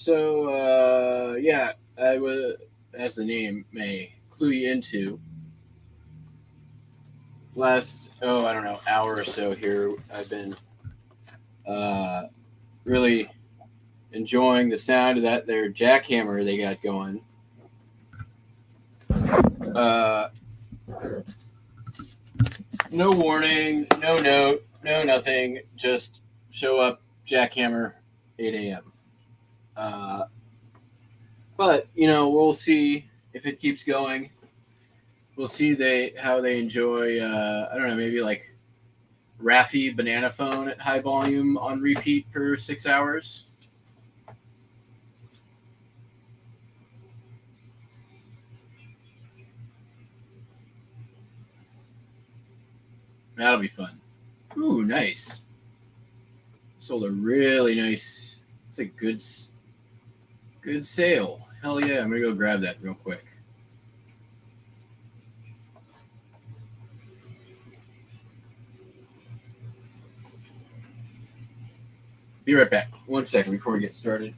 Yeah, I was, as the name may clue you into, last, I don't know, hour or so here, I've been uh, really enjoying the sound of that their jackhammer they got going. Uh, no warning, no note, no nothing, just show up, jackhammer, 8 a.m. Uh, but, we'll see if it keeps going. We'll see how they enjoy, I don't know, maybe like Raffi Banana Phone at high volume on repeat for 6 hours. That'll be fun. Ooh, nice. Sold a really nice. It's a good sale. Hell yeah! I'm gonna go grab that real quick. Be right back. 1 second before we get started.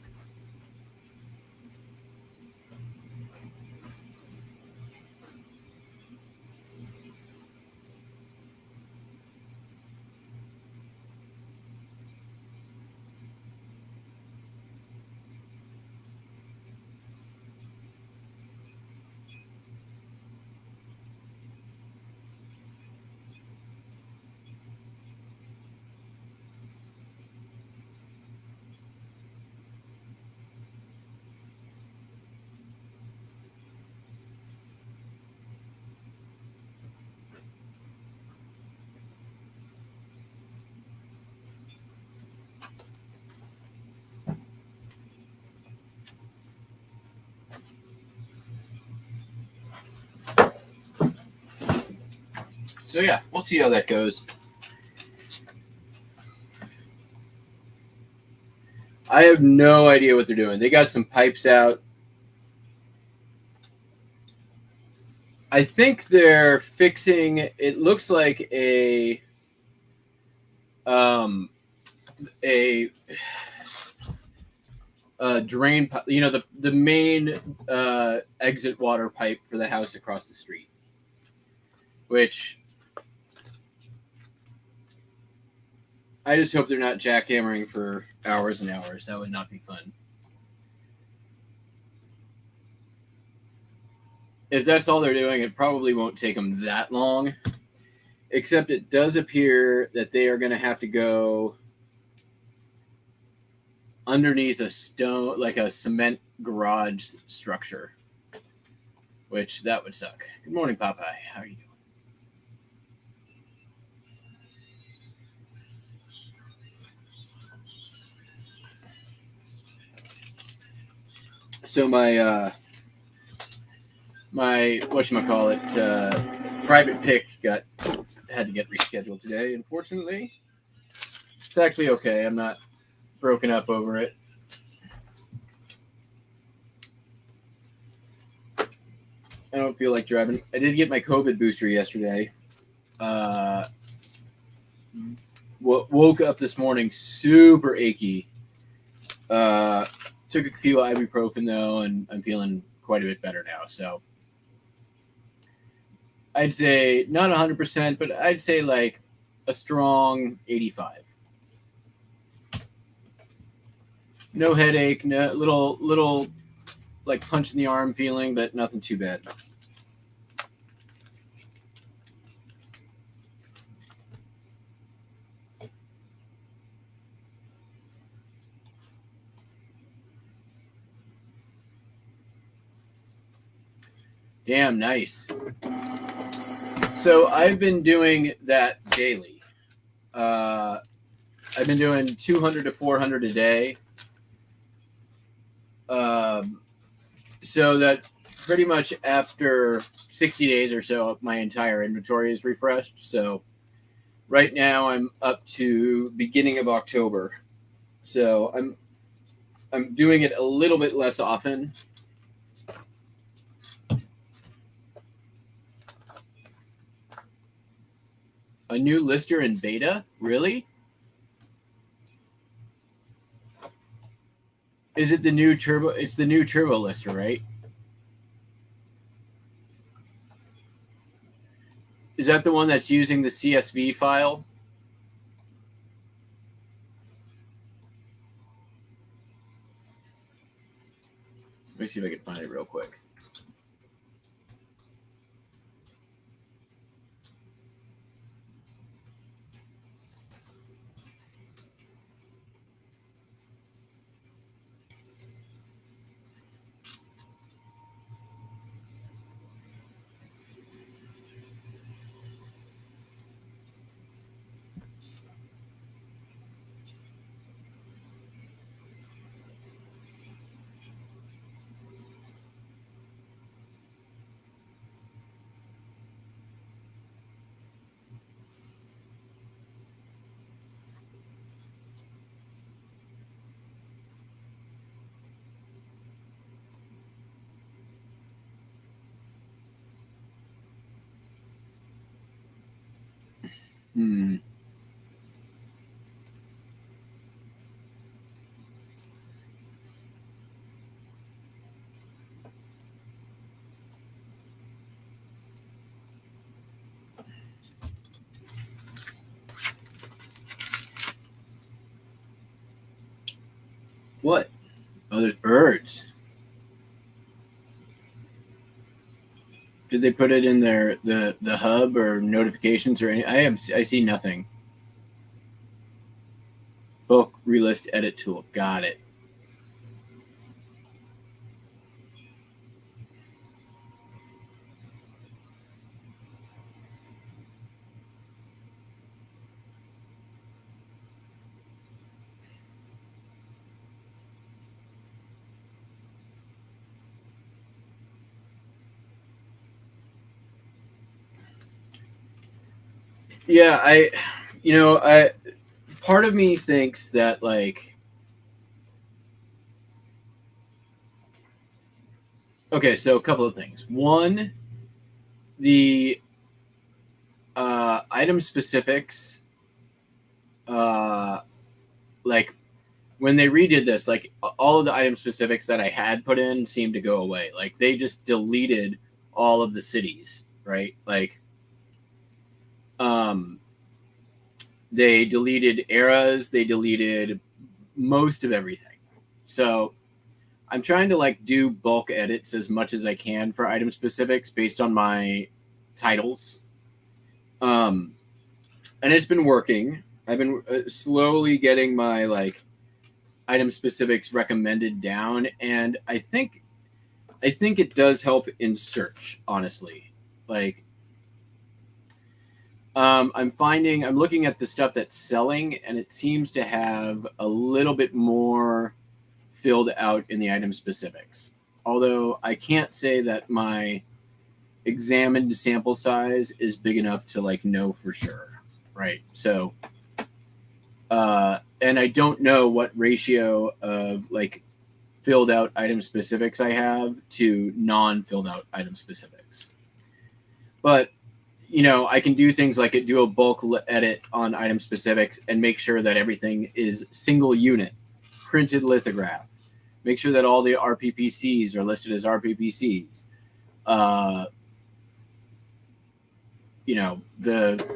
So yeah, we'll see how that goes. I have no idea what they're doing. They got some pipes out. I think they're fixing. It looks like um a drain pipe. The main exit water pipe for the house across the street, which I just hope they're not jackhammering for hours and hours. That would not be fun. If that's all they're doing, it probably won't take them that long. Except it does appear that they are going to have to go underneath a stone, like a cement garage structure, which that would suck. Good morning, Popeye. How are you doing? So my whatchamacallit, private pick had to get rescheduled today, unfortunately. It's actually okay. I'm not broken up over it. I don't feel like driving. I did get my COVID booster yesterday. Uh, woke up this morning super achy. Took a few ibuprofen though, and I'm feeling quite a bit better now. So I'd say not 100%, but I'd say like a strong 85. No headache, no little like punch in the arm feeling, but nothing too bad. Damn nice. So I've been doing that daily. I've been doing 200 to 400 a day. So that pretty much after 60 days or so, my entire inventory is refreshed. So right now I'm up to beginning of October. So I'm doing it a little bit less often. A new lister in beta? Really? Is it the new turbo? It's the new turbo lister, right? Is that the one that's using the CSV file? Let me see if I can find it real quick. Hmm. What? Oh, there's birds. Did they put it in the hub or notifications or any? I see nothing. Book relist edit tool. Got it. Yeah, I part of me thinks that like okay, so a couple of things. One, the item specifics, like when they redid this, like all of the item specifics that I had put in seemed to go away. Like they just deleted all of the cities, right? Like, um, they deleted eras, they deleted most of everything. So I'm trying to like do bulk edits as much as I can for item specifics based on my titles. And it's been working. I've been slowly getting my like item specifics recommended down, and I think it does help in search. Honestly, like I'm looking at the stuff that's selling, and it seems to have a little bit more filled out in the item specifics. Although I can't say that my examined sample size is big enough to like know for sure, right? So, and I don't know what ratio of like filled out item specifics I have to non-filled out item specifics. But I can do things like do a bulk edit on item specifics and make sure that everything is single unit, printed lithograph. Make sure that all the RPPCs are listed as RPPCs. The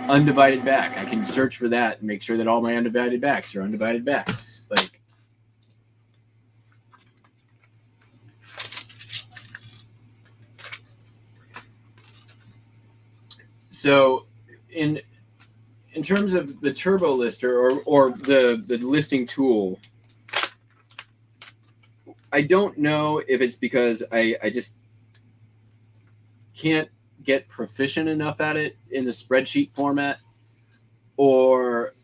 undivided back. I can search for that and make sure that all my undivided backs are undivided backs. Like, so in terms of the turbo lister or the listing tool, I don't know if it's because I just can't get proficient enough at it in the spreadsheet format, or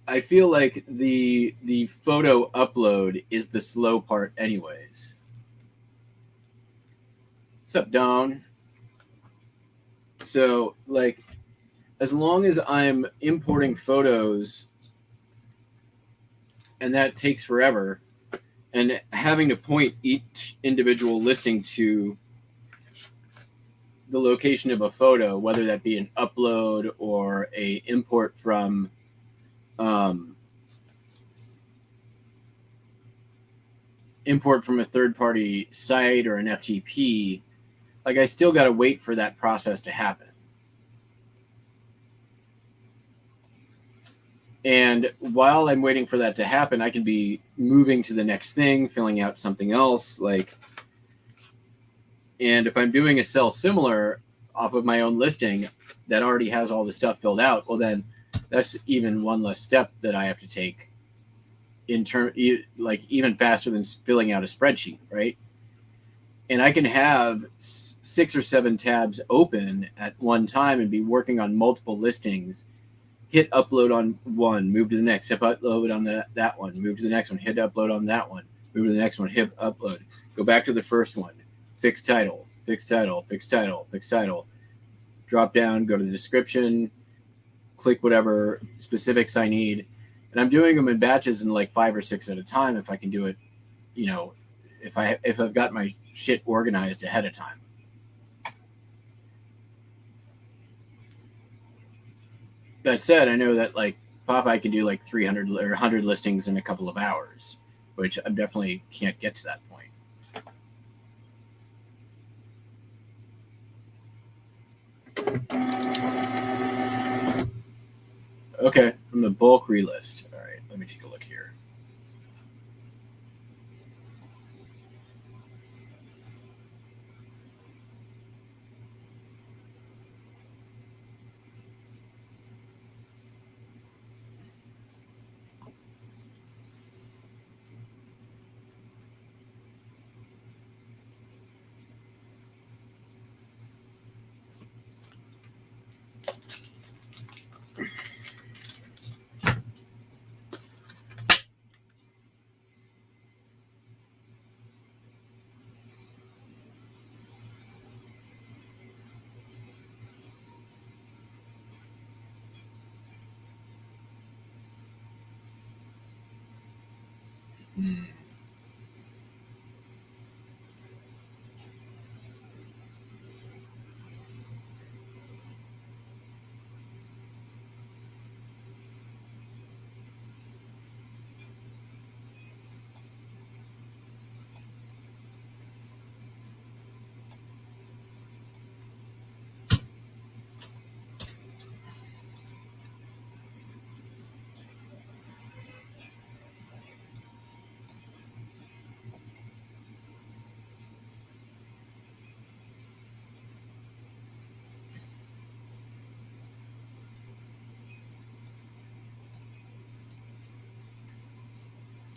I feel like the photo upload is the slow part anyways. What's up, Don? So like as long as I'm importing photos and that takes forever, and having to point each individual listing to the location of a photo, whether that be an upload or a import from import from a third-party site or an FTP, like I still got to wait for that process to happen. And while I'm waiting for that to happen, I can be moving to the next thing, filling out something else. And if I'm doing a sell similar off of my own listing that already has all the stuff filled out, well, then that's even one less step that I have to take even faster than filling out a spreadsheet, right? And I can have 6 or 7 tabs open at one time and be working on multiple listings. Hit upload on one, move to the next, hit upload on that one, move to the next one, hit upload on that one, move to the next one, hit upload, go back to the first one, fix title, fix title, fix title, fix title, drop down, go to the description, click whatever specifics I need. And I'm doing them in batches in like 5 or 6 at a time if I can do it, if I've got my shit organized ahead of time. That said, I know that like Popeye can do like 300 or 100 listings in a couple of hours, which I definitely can't get to that point. Okay, from the bulk relist. All right, let me take a look here.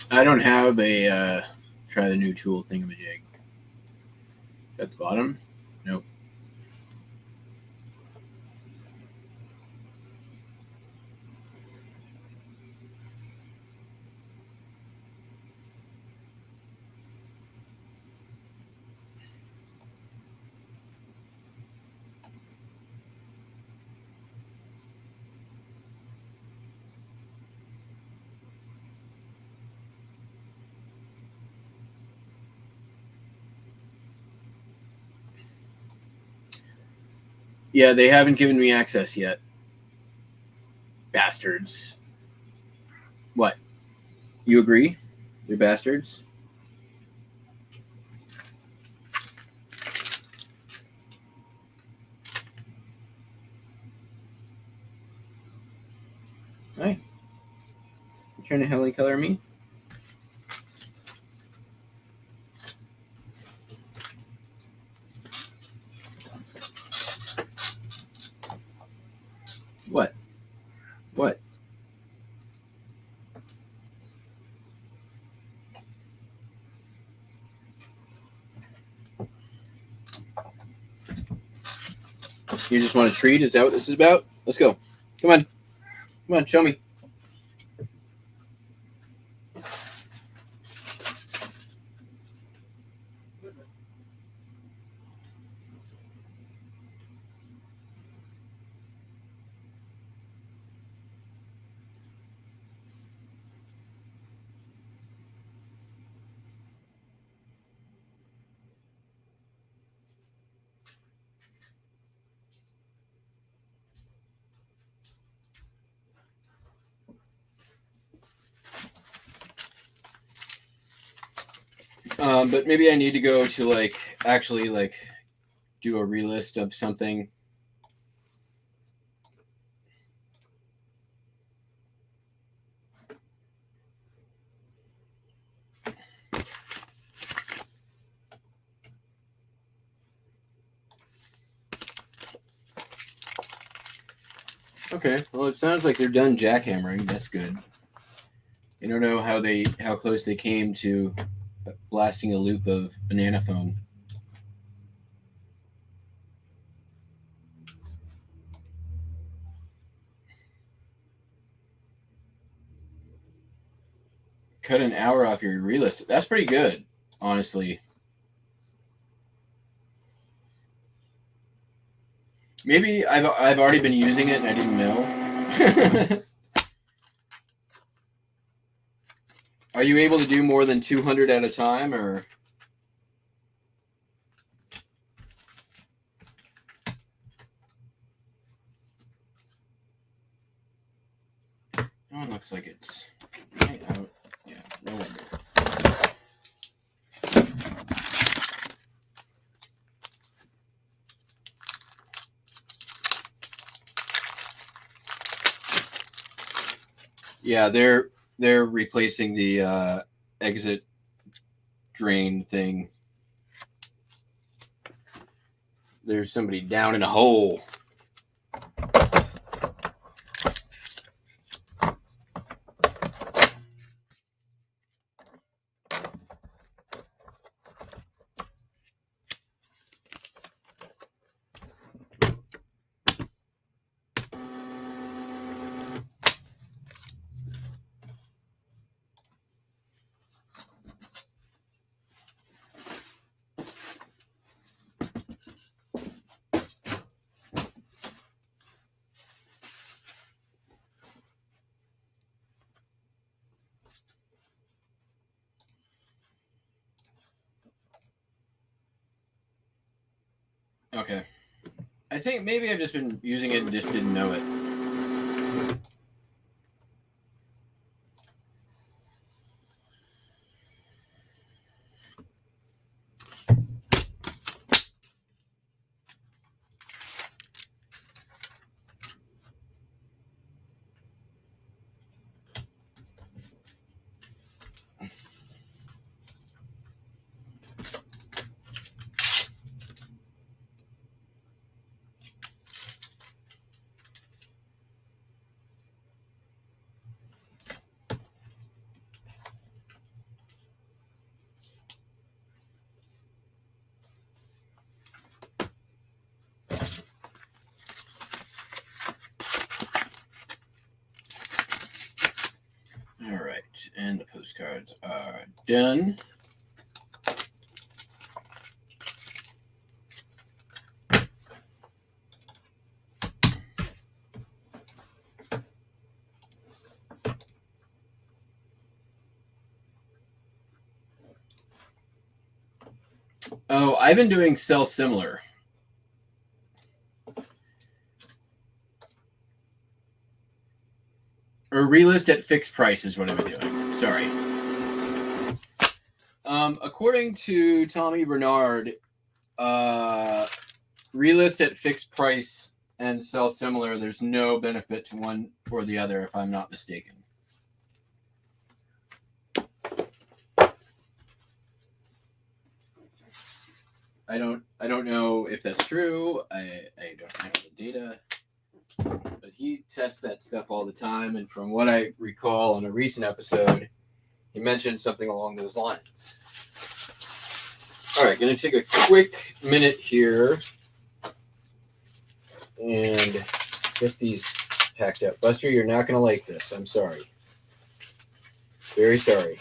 I don't have a try the new tool thingamajig. At the bottom? Nope. Yeah, they haven't given me access yet. Bastards. What? You agree? They're bastards? Hey. You trying to heli color me? What? What? You just want a treat? Is that what this is about? Let's go. Come on. Come on, show me. But maybe I need to go to like actually like do a relist of something. Okay, well, it sounds like they're done jackhammering. That's good. I don't know how close they came to blasting a loop of banana phone. Cut an hour off your relist. That's pretty good, honestly. Maybe I've already been using it and I didn't know. Are you able to do more than 200 at a time, or? Oh, it looks like it's right out. Yeah, no wonder. Yeah, they're replacing the exit drain thing. There's somebody down in a hole. Okay. I think maybe I've just been using it and just didn't know it. All right, and the postcards are done. Oh, I've been doing sell similar. Or relist at fixed price is what I've been doing. Sorry. According to Tommy Bernard, relist at fixed price and sell similar, there's no benefit to one or the other, if I'm not mistaken. I don't know if that's true. I don't have the data. But he tests that stuff all the time, and from what I recall on a recent episode, he mentioned something along those lines. All right, going to take a quick minute here and get these packed up. Buster, you're not going to like this. I'm sorry. Very sorry.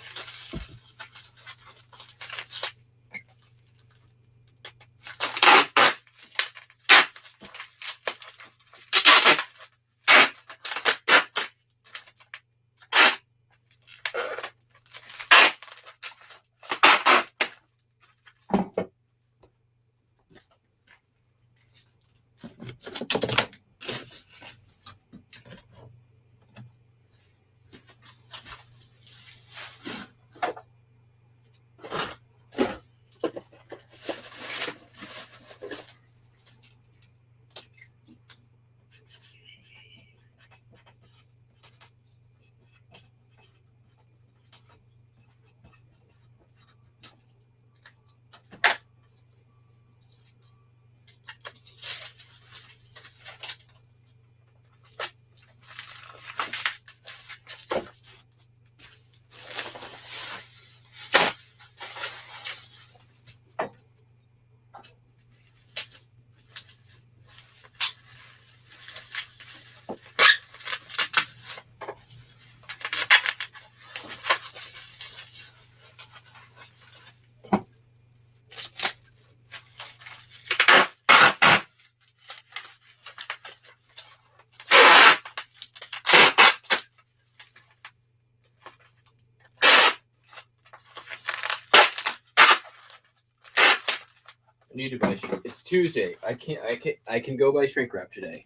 I need to buy. It's Tuesday. I can go buy shrink wrap today.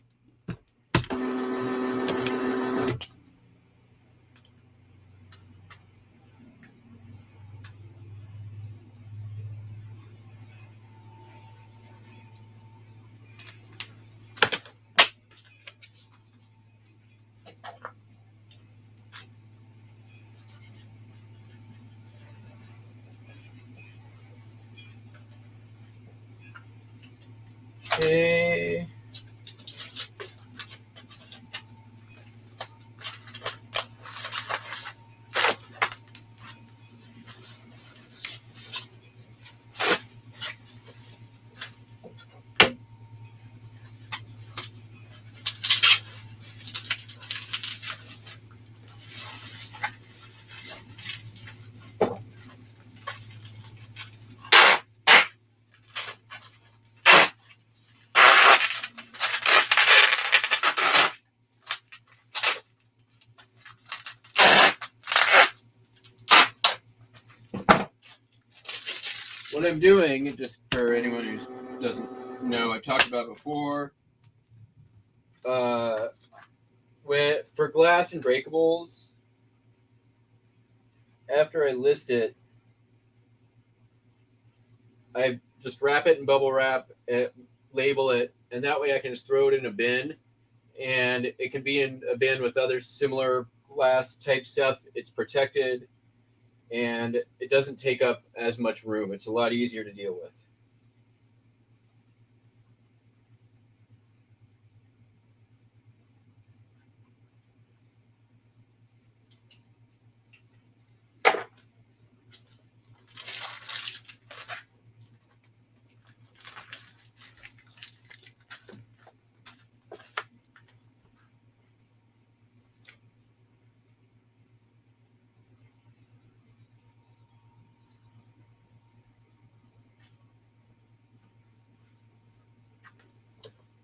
Okay. What I'm doing, just for anyone who doesn't know, I've talked about before. For glass and breakables, after I list it, I just wrap it in bubble wrap, label it, and that way I can just throw it in a bin, and it can be in a bin with other similar glass type stuff. It's protected, and it doesn't take up as much room. It's a lot easier to deal with.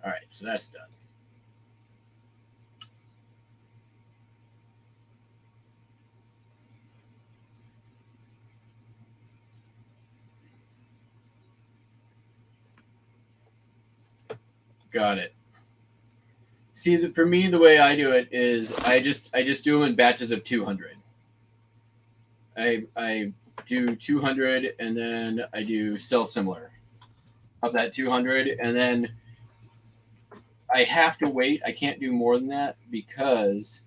All right, so that's done. Got it. See, for me, the way I do it is I just do them in batches of 200. I do 200, and then I do sell similar of that 200, and then I have to wait. I can't do more than that because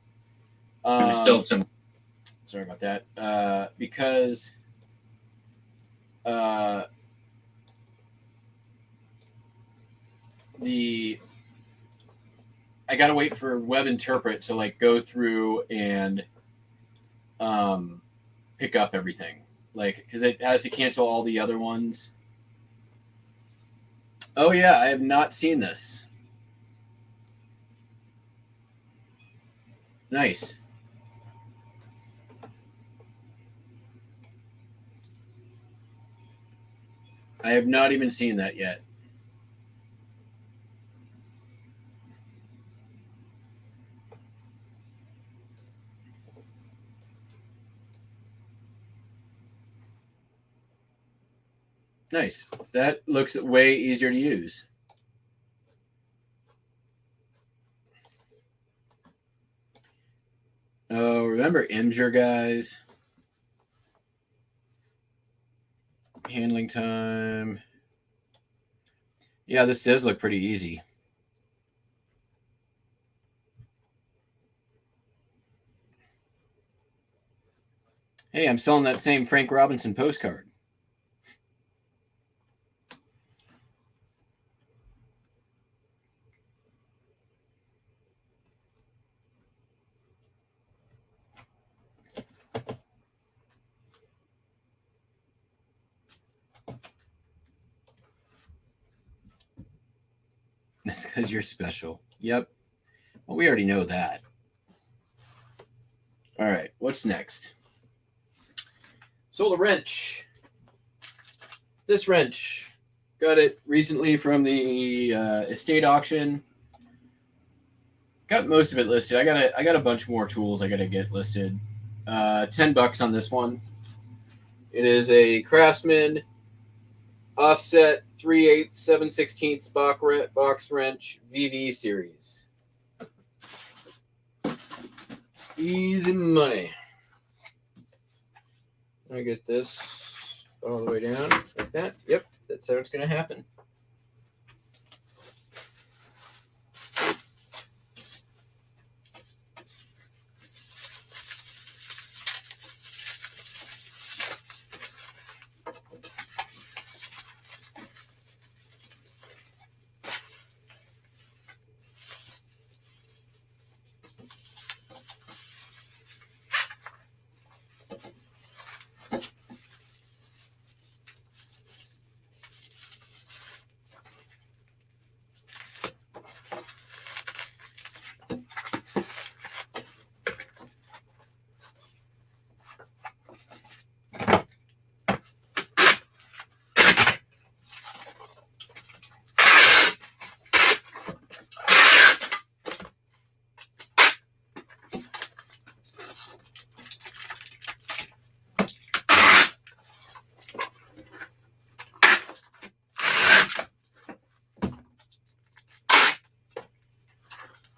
sell similar. Sorry about that. Because I gotta wait for Web Interpret to like go through and pick up everything, like because it has to cancel all the other ones. Oh yeah, I have not seen this. Nice. I have not even seen that yet. Nice. That looks way easier to use. Oh, remember Imgur, guys? Handling time. Yeah, this does look pretty easy. Hey, I'm selling that same Frank Robinson postcard. That's because you're special. Yep. Well, we already know that. All right, what's next? Sold a wrench. This wrench, got it recently from the estate auction. Got most of it listed. I got a bunch more tools I got to get listed. $10 on this one. It is a Craftsman offset 3/8, 7/16 box wrench VV series. Easy money. Let me get this all the way down like that. Yep, that's how it's going to happen.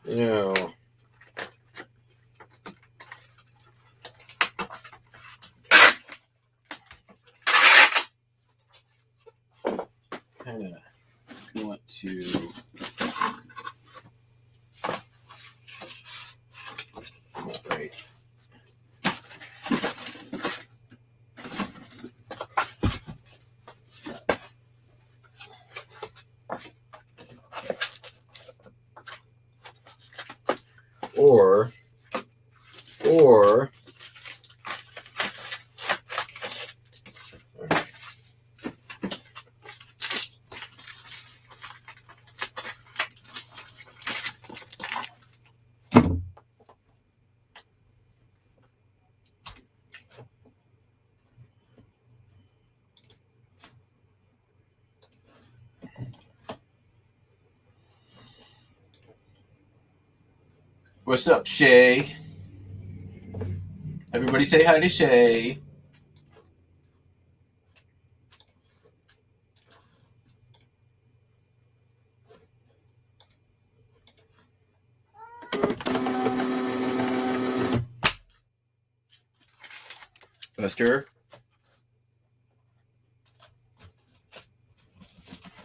You know, kind of want to right. Or what's up, Shay? Everybody say hi to Shay. Buster.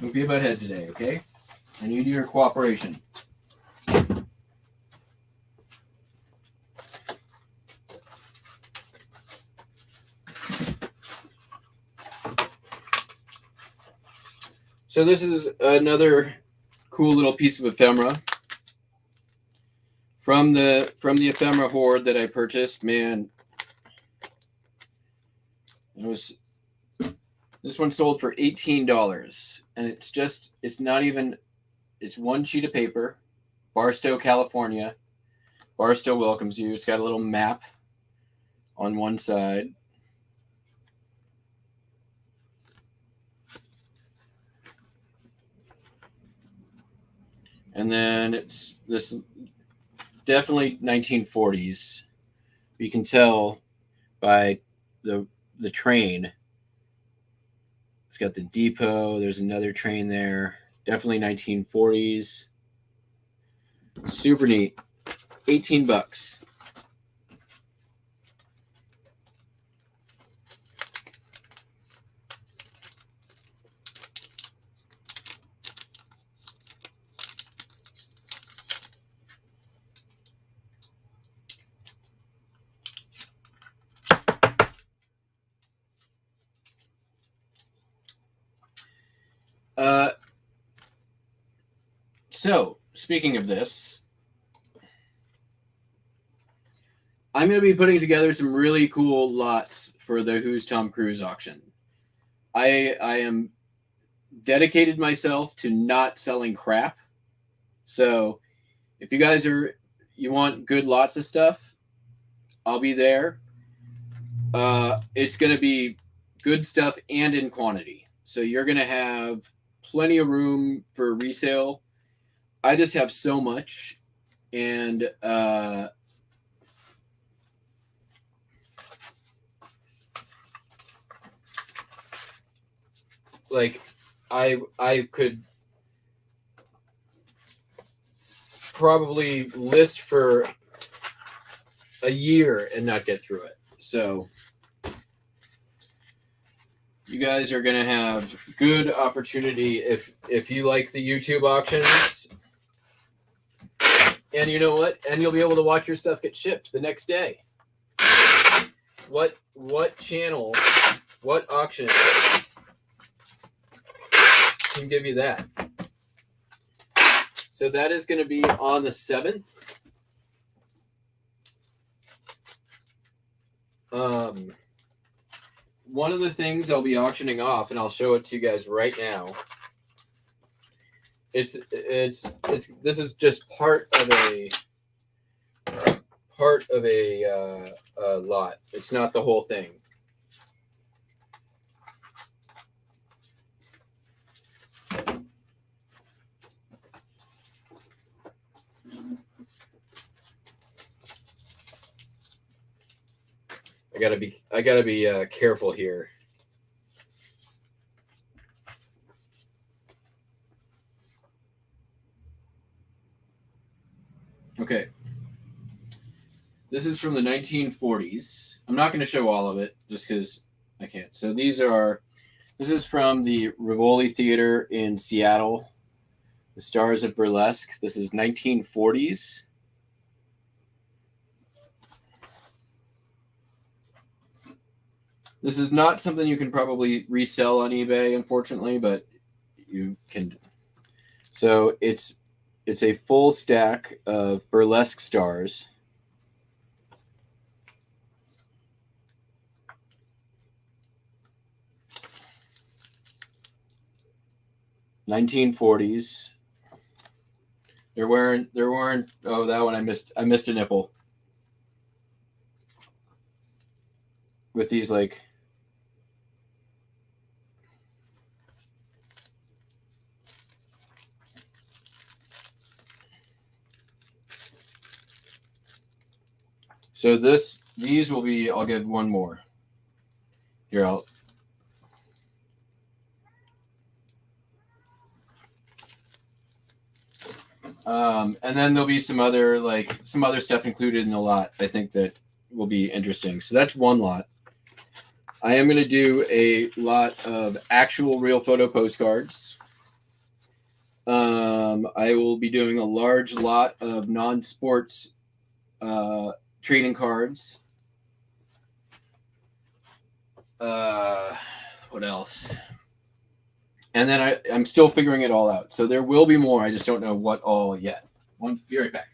Don't be a butthead today, okay? I need your cooperation. So this is another cool little piece of ephemera from the ephemera hoard that I purchased. Man, this one sold for $18, and it's not even, it's one sheet of paper, Barstow, California. Barstow welcomes you. It's got a little map on one side. And then it's this definitely 1940s. You can tell by the train. It's got the depot. There's another train there. Definitely 1940s. Super neat. $18. So, speaking of this, I'm going to be putting together some really cool lots for the Who's Tom Cruise auction. I am dedicated myself to not selling crap. So, if you guys you want good lots of stuff, I'll be there. It's going to be good stuff and in quantity. So you're going to have plenty of room for resale. I just have so much, and like I could probably list for a year and not get through it. So you guys are going to have good opportunity if you like the YouTube auctions. And you know what? And you'll be able to watch your stuff get shipped the next day. What channel, what auction can give you that? So that is going to be on the 7th. One of the things I'll be auctioning off, and I'll show it to you guys right now. This is just part of a lot. It's not the whole thing. I gotta be careful here. Okay. This is from the 1940s. I'm not going to show all of it just because I can't. So this is from the Rivoli Theater in Seattle. The Stars of Burlesque. This is 1940s. This is not something you can probably resell on eBay, unfortunately, but you can. So it's a full stack of burlesque stars. $1940s. They're wearing. Oh, that one I missed a nipple. With these like. So these will be. I'll give one more. Here and then there'll be some other stuff included in the lot. I think that will be interesting. So that's one lot. I am going to do a lot of actual real photo postcards. I will be doing a large lot of non-sports trading cards. What else? And then I'm still figuring it all out. So there will be more. I just don't know what all yet. Be right back.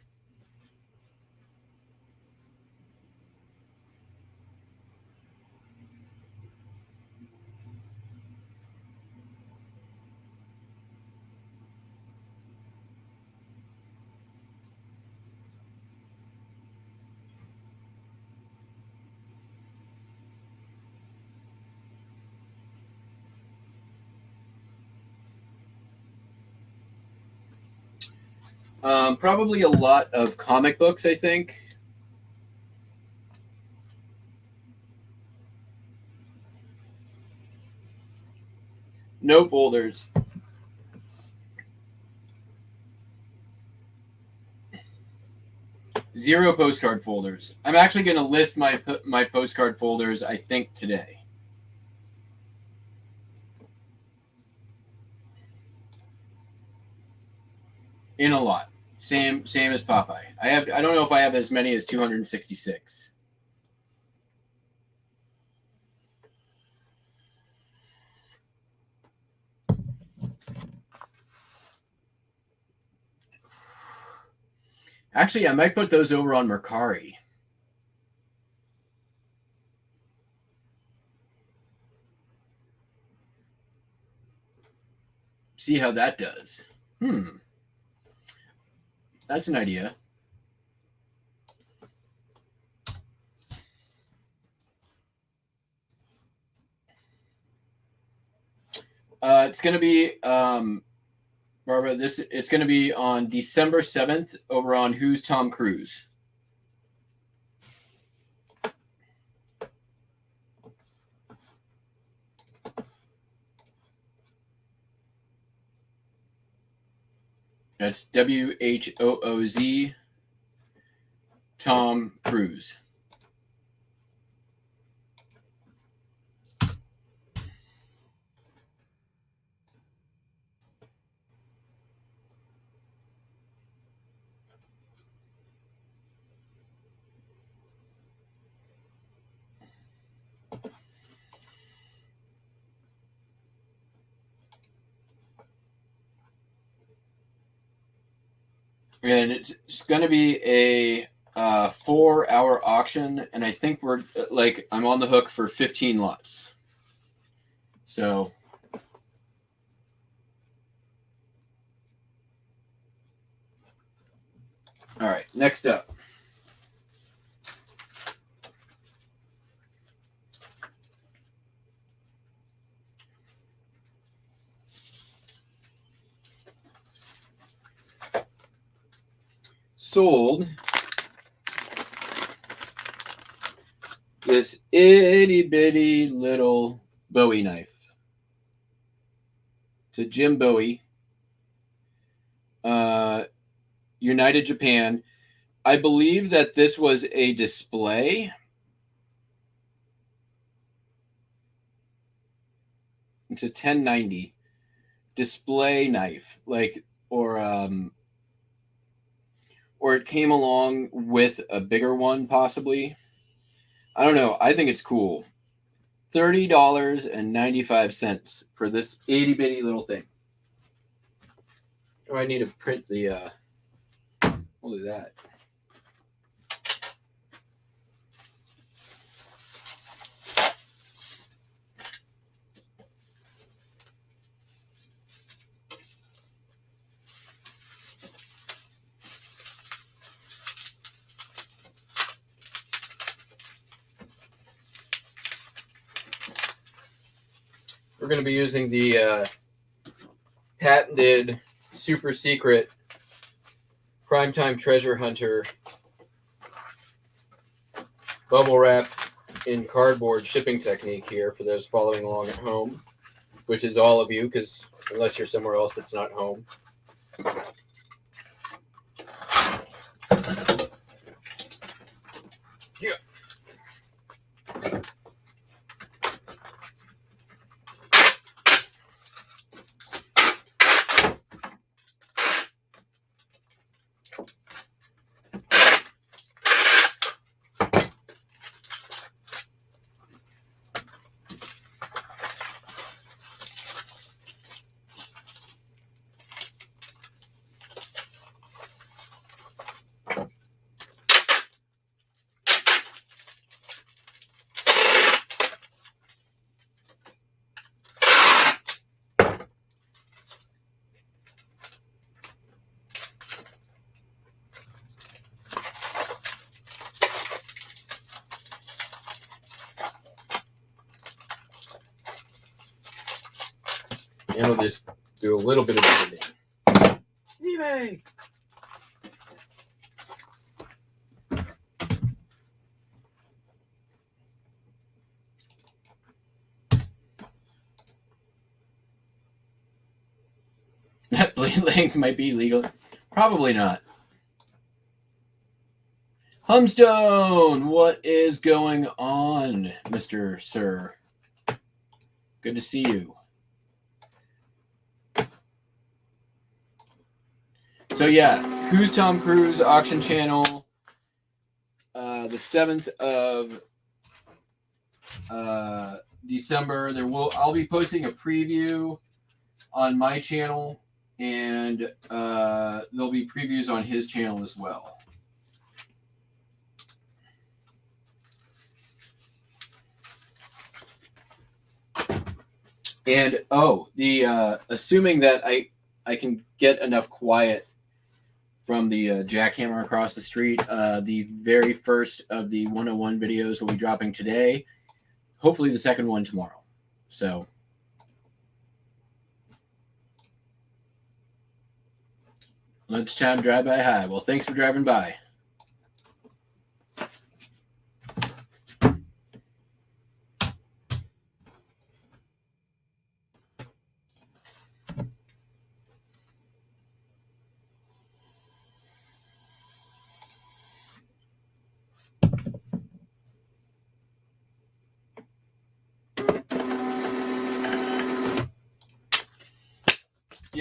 Probably a lot of comic books, I think. No folders. Zero postcard folders. I'm actually going to list my postcard folders, I think, today. In a lot. Same as Popeye. I don't know if I have as many as 266. Actually, I might put those over on Mercari. See how that does. That's an idea. It's going to be, Barbara, it's going to be on December 7th over on Who's Tom Cruise. That's WHOOZ, Tom Cruise. And it's going to be a 4-hour auction, and I think we're like I'm on the hook for 15 lots. So, all right, next up. Sold this itty bitty little Bowie knife to Jim Bowie, United Japan. I believe that this was a display. It's a 1090 display knife, like or it came along with a bigger one, possibly. I don't know. I think it's cool. $30.95 for this itty bitty little thing. Oh, I need to print the. We'll do that. We're going to be using the patented, super secret Primetime Treasure Hunter bubble wrap in cardboard shipping technique here for those following along at home, which is all of you, because unless you're somewhere else that's not home. Yeah. And we'll just do a little bit of editing. eBay! That blade length might be legal. Probably not. Humstone, what is going on, Mr. Sir? Good to see you. So yeah, Who's Tom Cruise auction channel, the 7th of December. I'll be posting a preview on my channel, and there'll be previews on his channel as well. And assuming that I can get enough quiet from the Jackhammer across the street, the very first of the 101 videos will be dropping today. Hopefully the second one tomorrow. So lunchtime drive-by high. Well, thanks for driving by.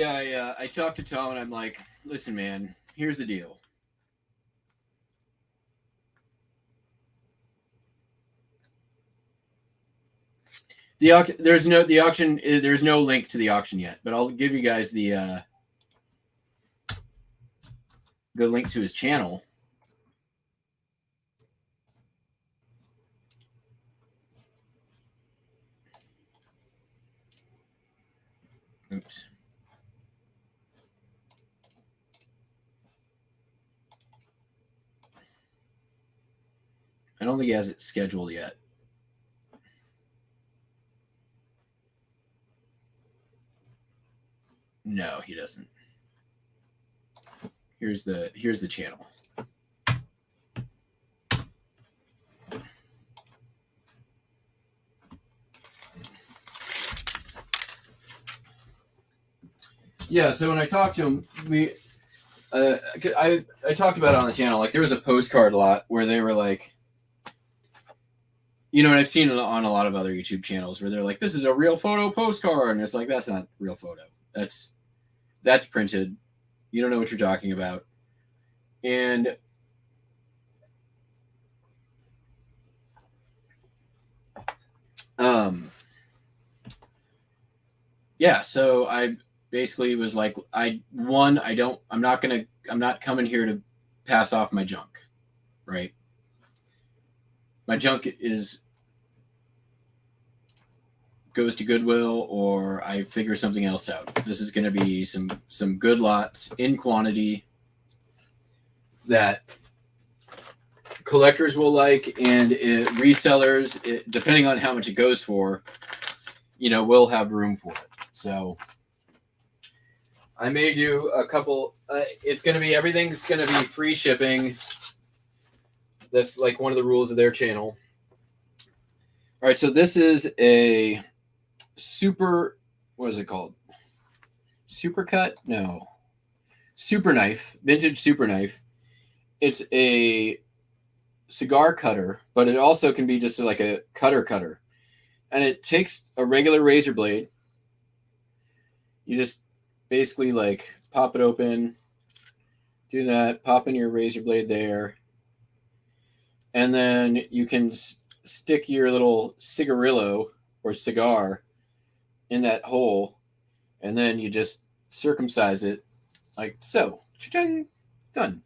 Yeah, I talked to Tom and I'm like, listen, man, here's the deal. There's no link to the auction yet, but I'll give you guys the link to his channel. Oops. I don't think he has it scheduled yet. No, he doesn't. Here's the channel. Yeah, so when I talked to him, I talked about it on the channel. Like there was a postcard lot where they were like, and I've seen it on a lot of other YouTube channels where they're like, "This is a real photo postcard," and it's like that's not real photo. That's printed. You don't know what you're talking about, and yeah. So I basically was like, I'm not coming here to pass off my junk, right? My junk goes to Goodwill or I figure something else out. This is going to be some good lots in quantity that collectors will like, and resellers, depending on how much it goes for, will have room for it. So I may do a couple. Everything's going to be free shipping. That's like one of the rules of their channel. All right, so this is a what is it called? Super cut? No. Super knife, vintage super knife. It's a cigar cutter, but it also can be just like a cutter. And it takes a regular razor blade. You just basically like pop it open, do that, pop in your razor blade there. And then you can stick your little cigarillo or cigar in that hole, and then you just circumcise it like so. Cha-ching! Done.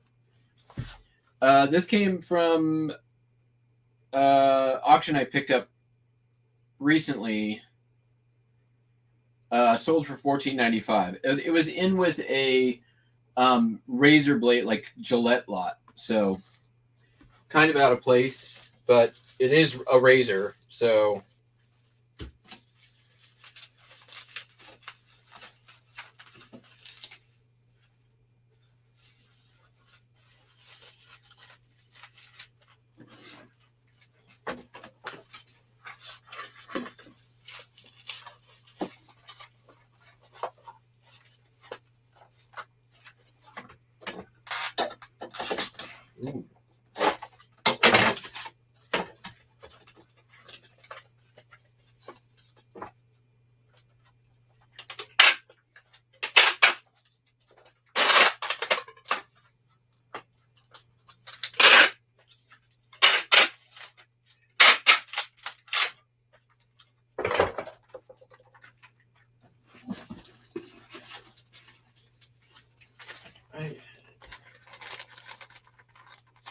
This came from auction I picked up recently. Sold for $14.95. It was in with a razor blade, like Gillette lot, so kind of out of place, but it is a razor, so. Ooh.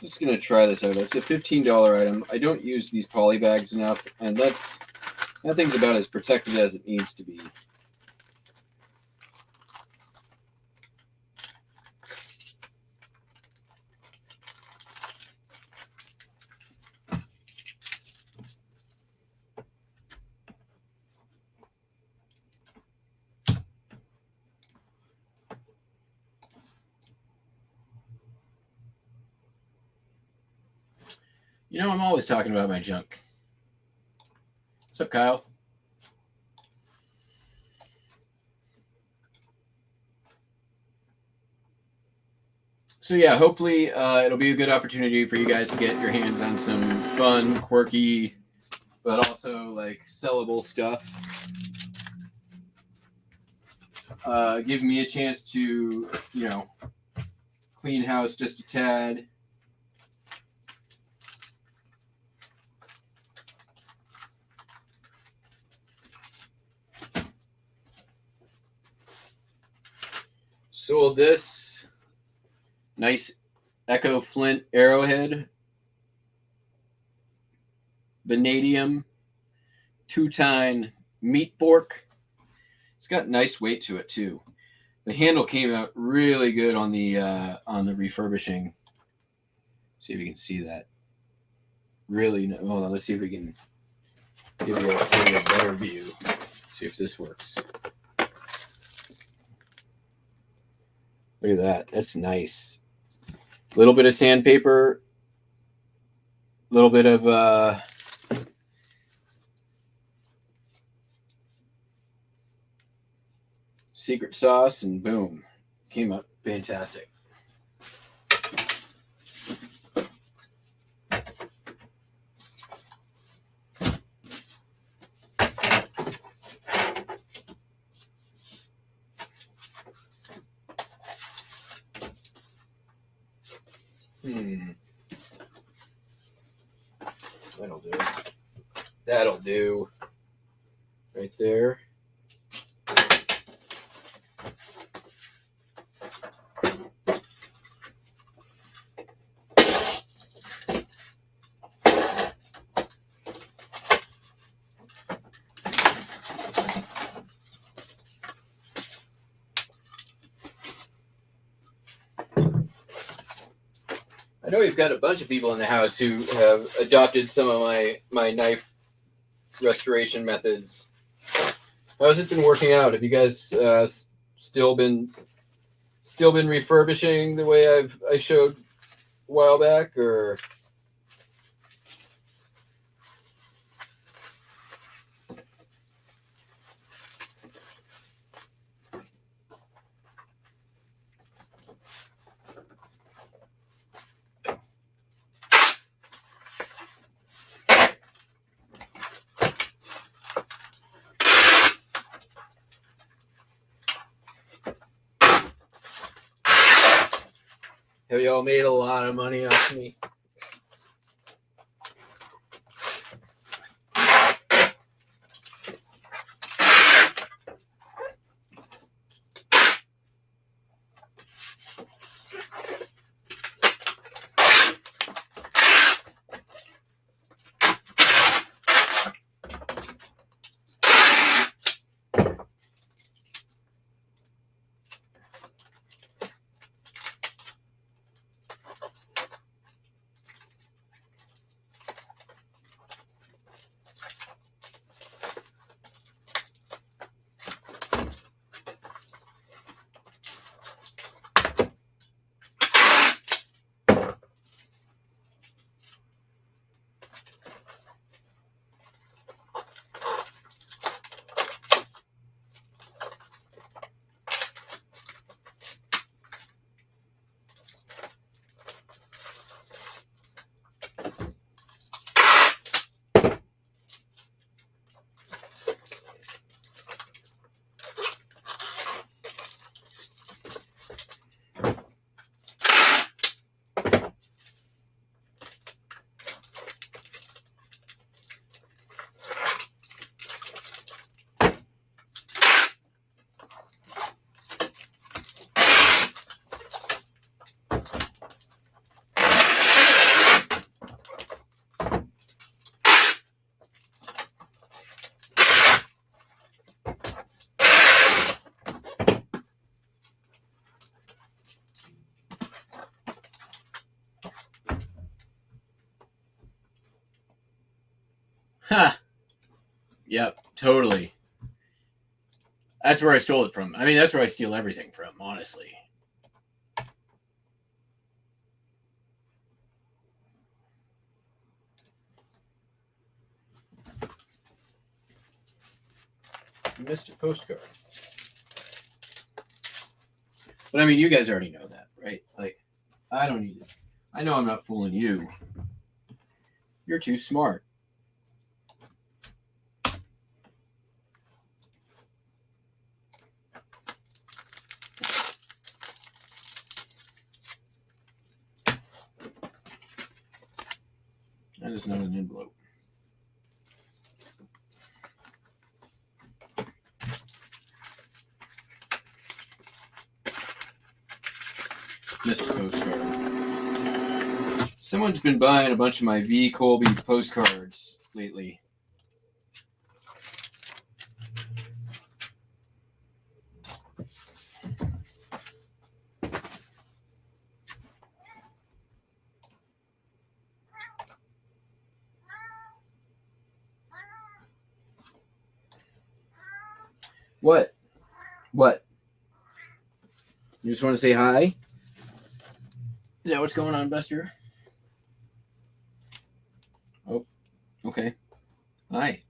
Just gonna try this out. It's a $15 item. I don't use these poly bags enough, and that thing's about as protected as it needs to be. I'm always talking about my junk. What's up, Kyle? So yeah, hopefully it'll be a good opportunity for you guys to get your hands on some fun, quirky, but also like sellable stuff. Give me a chance to, clean house just a tad. Sold this nice Echo Flint Arrowhead vanadium 2-tine meat fork. It's got nice weight to it too. The handle came out really good on the refurbishing. See if you can see that. Really, hold on. Let's see if we can give you a better view. See if this works. Look at that. That's nice. A little bit of sandpaper. A little bit of secret sauce, and boom. Came out fantastic. That'll do. That'll do. Right there. I know we've got a bunch of people in the house who have adopted some of my knife restoration methods. How's it been working out? Have you guys still been refurbishing the way I showed a while back, or? Have y'all made a lot of money off me? Huh. Yep, totally. That's where I stole it from. I mean, that's where I steal everything from, honestly. Mr. Postcard. But I mean, you guys already know that, right? Like, I don't need it. I know I'm not fooling you. You're too smart. is this not an envelope? Just a postcard. Someone's been buying a bunch of my V. Colby postcards lately. What? What? You just want to say hi? Is that what's going on, Buster? Oh, okay. Hi.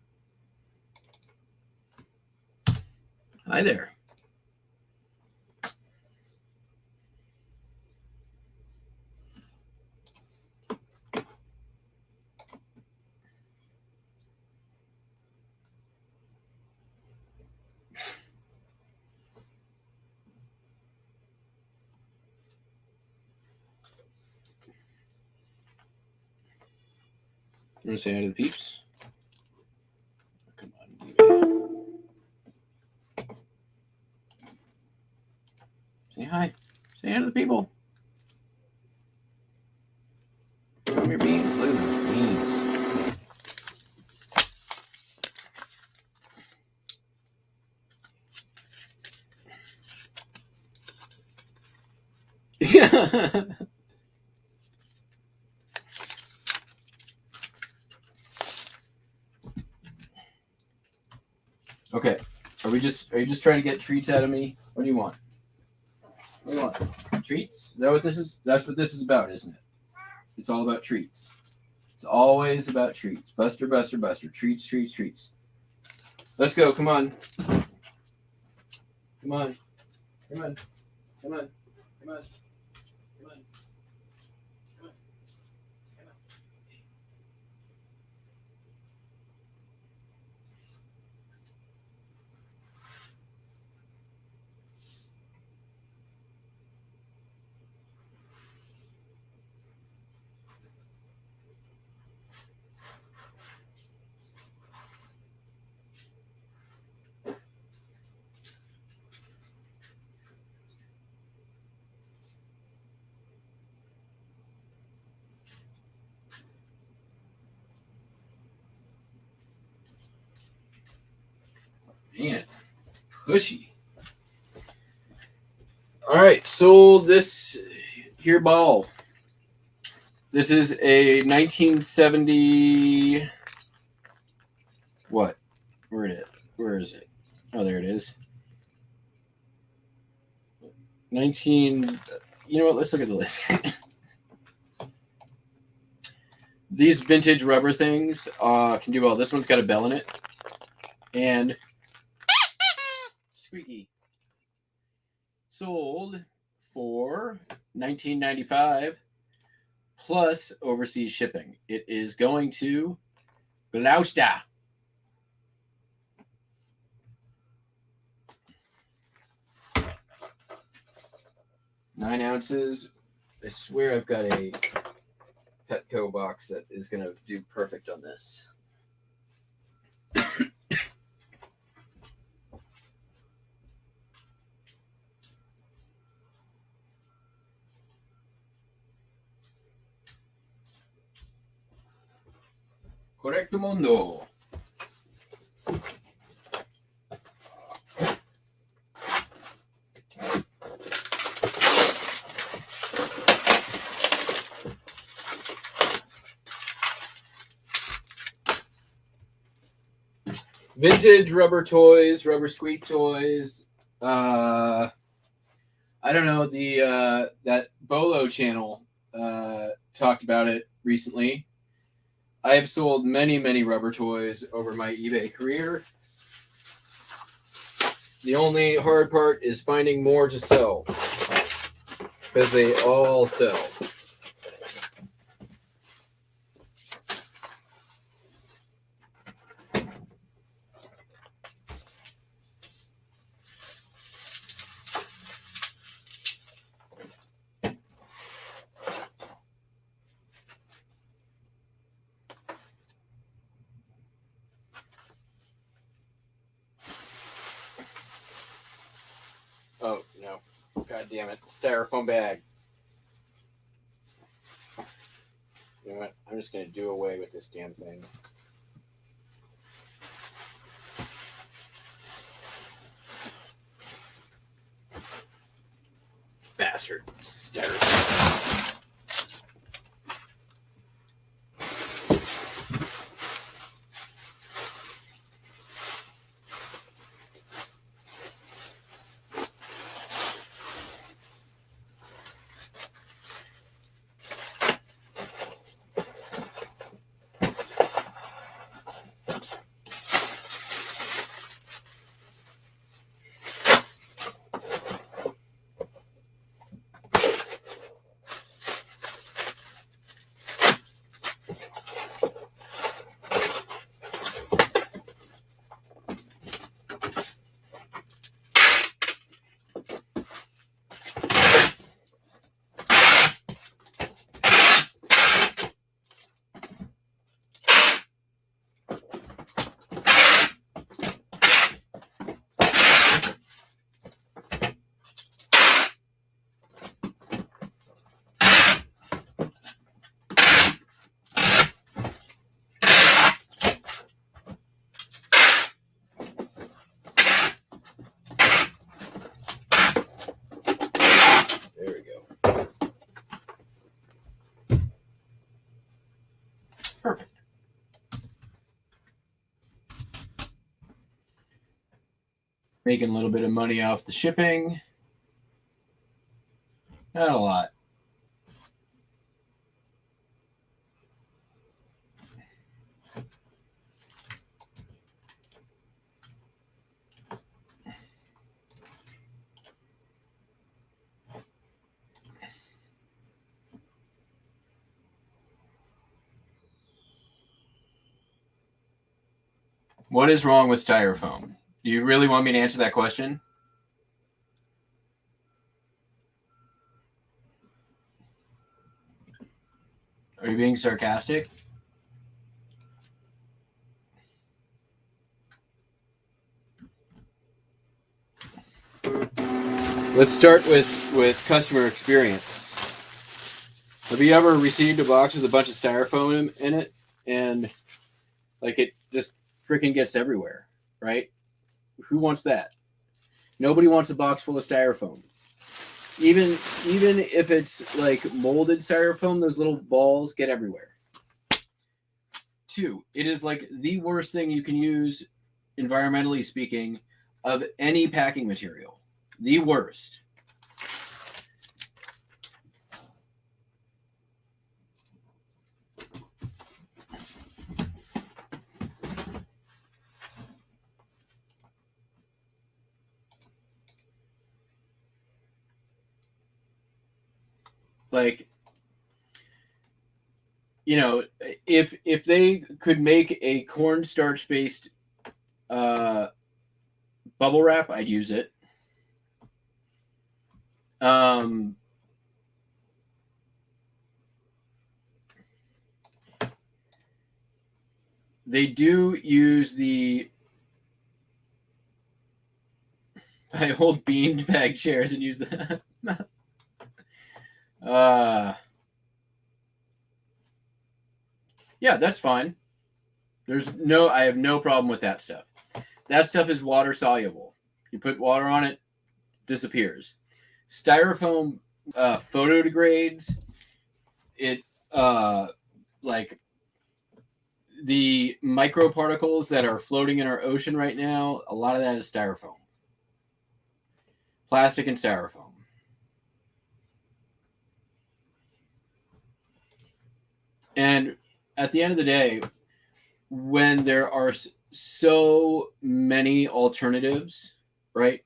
Hi there. You want to say hi to the peeps? Come on, say hi. Say hi to the people. Show them your beans. Look at those beans. Yeah. Okay. Are you just trying to get treats out of me? What do you want? What do you want? Treats? Is that what this is? That's what this is about, isn't it? It's all about treats. It's always about treats. Buster, Buster, Buster. Treats, treats, treats. Let's go. Come on. Come on. Come on. Come on. Come on. Come on. Man, pushy. All right, sold this here ball. This is a 1970. What? Where is it? Oh, there it is. 19. You know what? Let's look at the list. These vintage rubber things can do well. This one's got a bell in it. And squeaky. Sold for $19.95 plus overseas shipping. It is going to Gloucester. Nine ounces. I swear I've got a Petco box that is going to do perfect on this. Correcto mundo. Vintage rubber toys, rubber squeak toys. I don't know, the that Bolo channel talked about it recently. I have sold many, many rubber toys over my eBay career. The only hard part is finding more to sell because they all sell. damn it. Styrofoam bag. You know what? I'm just going to do away with this damn thing. Bastard. Styrofoam. There we go. Perfect. Making a little bit of money off the shipping. Not a lot. What is wrong with styrofoam? Do you really want me to answer that question? Are you being sarcastic? Let's start with customer experience. Have you ever received a box with a bunch of styrofoam in it and like it just freaking gets everywhere, right? Who wants that? Nobody wants a box full of styrofoam. Even if it's like molded styrofoam, those little balls get everywhere. 2, it is like the worst thing you can use, environmentally speaking, of any packing material. The worst. Like, you know, if they could make a cornstarch based bubble wrap, I'd use it. They do use I hold bean bag chairs and use that. Yeah, that's fine. I have no problem with that stuff. That stuff is water soluble. You put water on it, disappears. Styrofoam photodegrades. It like the microparticles that are floating in our ocean right now, a lot of that is styrofoam. Plastic and styrofoam. And at the end of the day, when there are so many alternatives, right?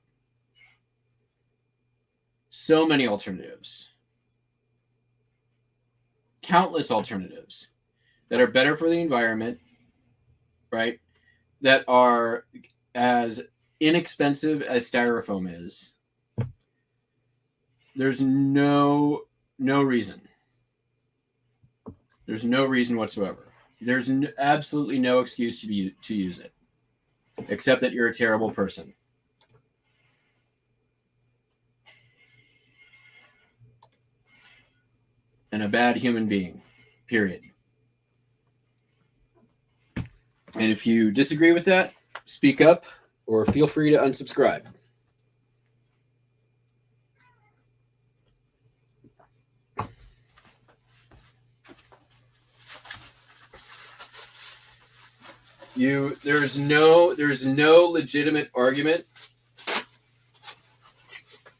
So many alternatives. Countless alternatives that are better for the environment, right? That are as inexpensive as styrofoam is. There's no reason. There's no reason whatsoever. There's absolutely no excuse to use it, except that you're a terrible person. and a bad human being, period. And if you disagree with that, speak up or feel free to unsubscribe. There's no legitimate argument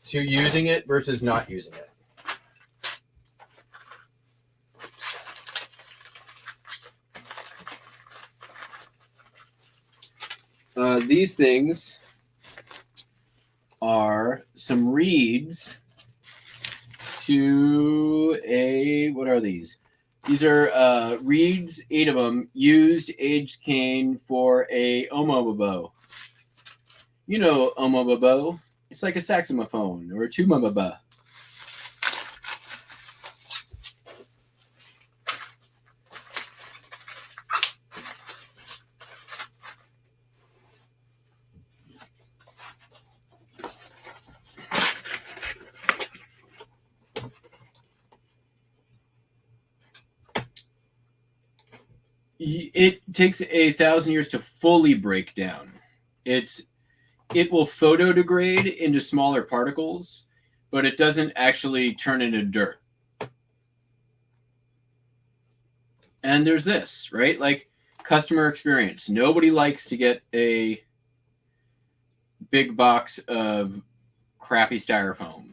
to using it versus not using it. These things are some reeds to a, what are these? These are reeds, 8 of them, used aged cane for a omobobo. You know omobobo. It's like a saxophone or a tumababa. It takes 1,000 years to fully break down. It will photodegrade into smaller particles, but it doesn't actually turn into dirt. And there's this, right? Like customer experience. Nobody likes to get a big box of crappy styrofoam.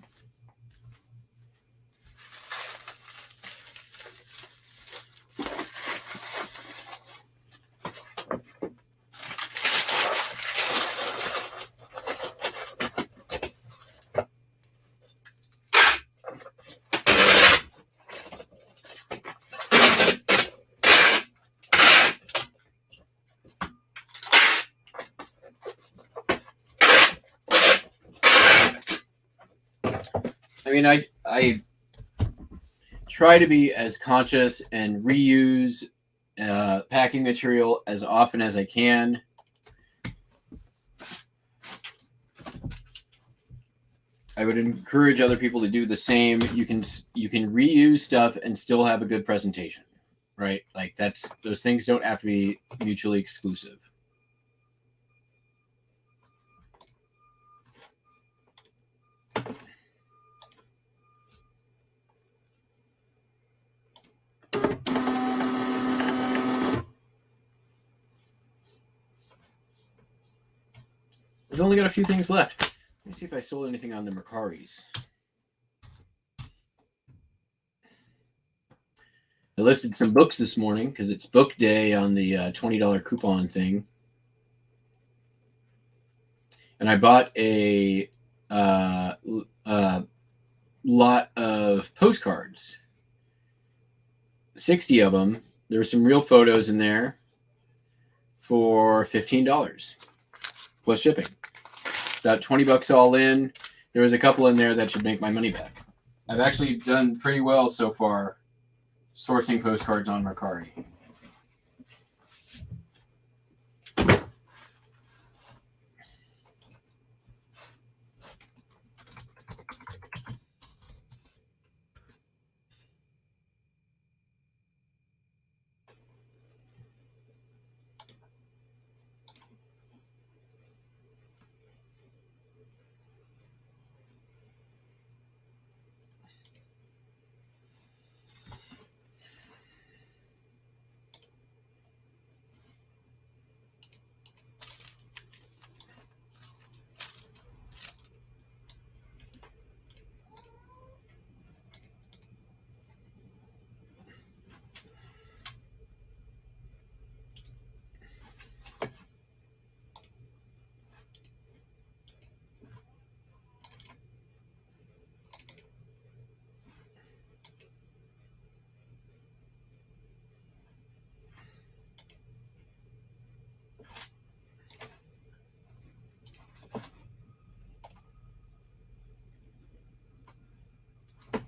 I mean, I try to be as conscious and reuse packing material as often as I can. I would encourage other people to do the same. You can reuse stuff and still have a good presentation, right? Like those things don't have to be mutually exclusive. We've only got a few things left. Let me see if I sold anything on the Mercaris. I listed some books this morning because it's book day on the $20 coupon thing. And I bought a lot of postcards. 60 of them. There were some real photos in there for $15 plus shipping. About $20 all in. There was a couple in there that should make my money back. I've actually done pretty well so far sourcing postcards on Mercari.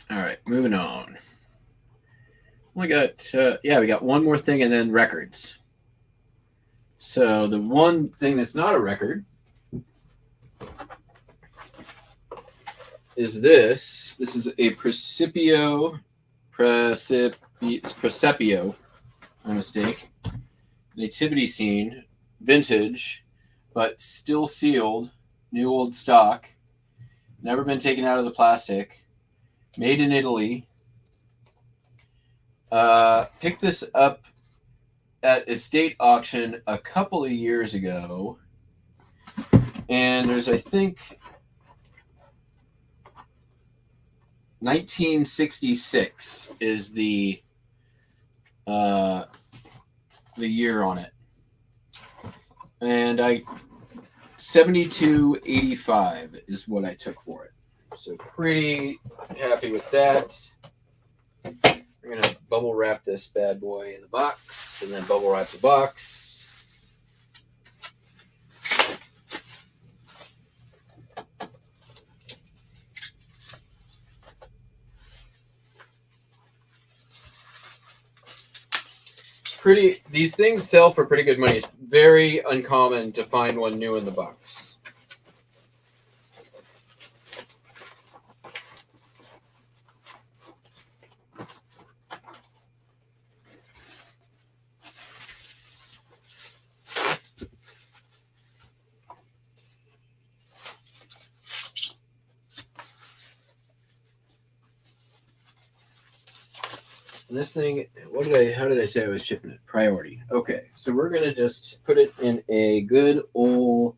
All right, moving on. We got we got one more thing and then records. So the one thing that's not a record is this. This is a Principio Presepio, my mistake. Nativity Scene, vintage, but still sealed, new old stock, never been taken out of the plastic, made in Italy. Picked this up at estate auction a couple of years ago, and there's, I think, 1966 is the year on it, and 72.85 is what I took for it. So pretty happy with that. We're gonna bubble wrap this bad boy in the box, and then bubble wrap the box. These things sell for pretty good money. It's very uncommon to find one new in the box. And this thing, how did I say I was shipping it? Priority. Okay, so we're going to just put it in a good old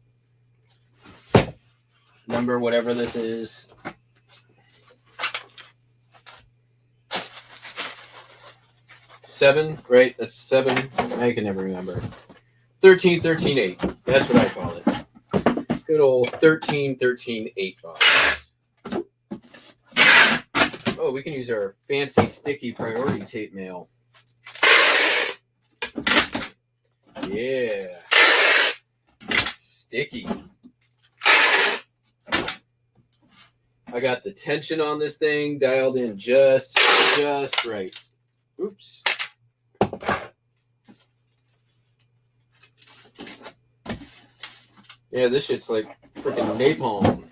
number, whatever this is. Seven, right? That's 7. I can never remember. 13-13-8. That's what I call it. Good old 13-13-8 box. Oh, we can use our fancy sticky priority tape mail. Yeah. Sticky. I got the tension on this thing dialed in just right. Oops. Yeah, this shit's like freaking napalm.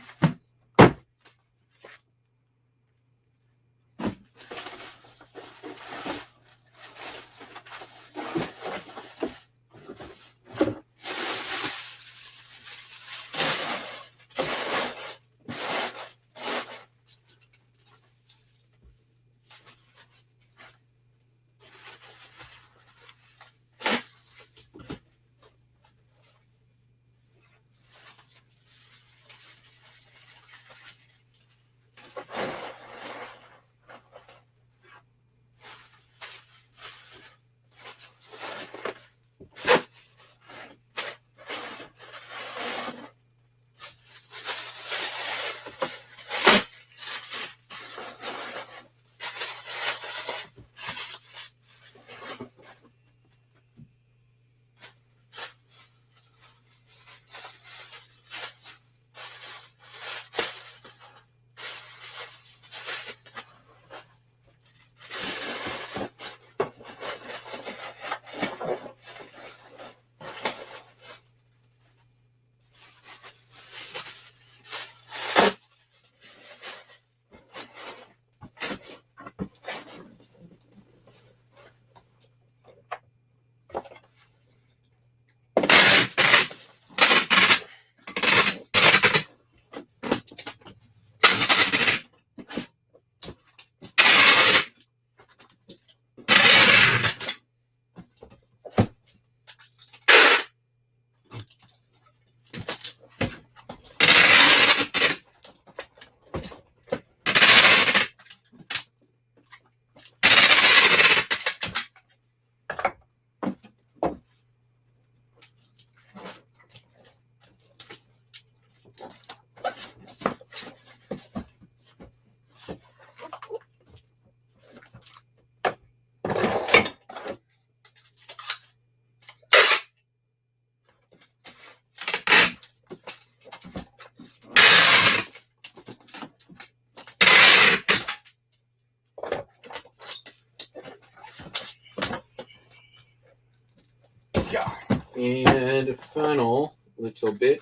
And final little bit.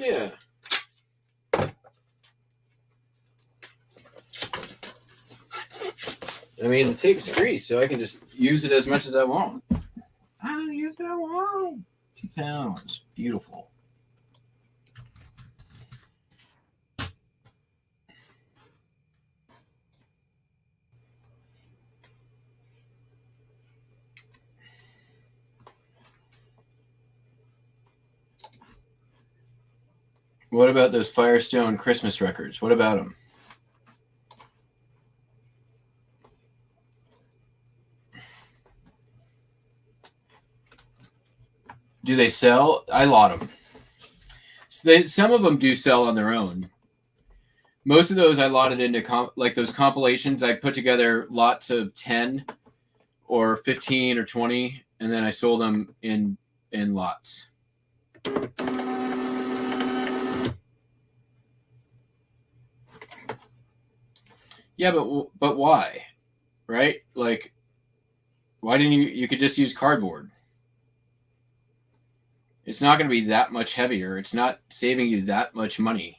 Yeah. I mean, the tape is greased, so I can just use it as much as I want. I'll use it I want. 2 pounds. Beautiful. What about those Firestone Christmas records? What about them? Do they sell? I lot them. So some of them do sell on their own. Most of those I lotted into like those compilations. I put together lots of 10 or 15 or 20, and then I sold them in lots. Yeah, but why? Right? Like, why didn't you could just use cardboard? It's not going to be that much heavier. It's not saving you that much money.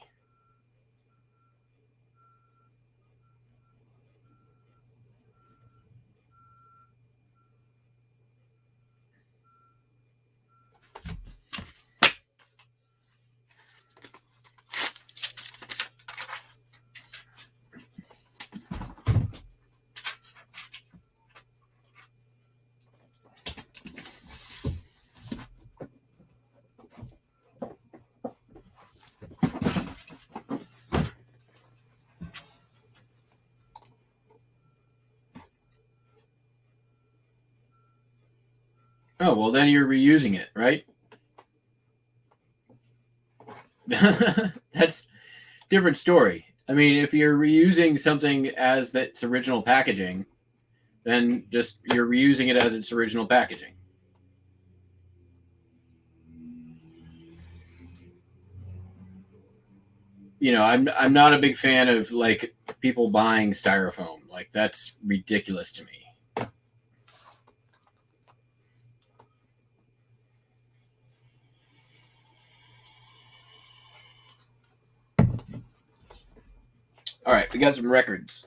Oh, well, then you're reusing it, right? That's a different story. I mean, if you're reusing something as its original packaging, then just you're reusing it as its original packaging. You know, I'm not a big fan of like people buying styrofoam. Like that's ridiculous to me. All right, we got some records.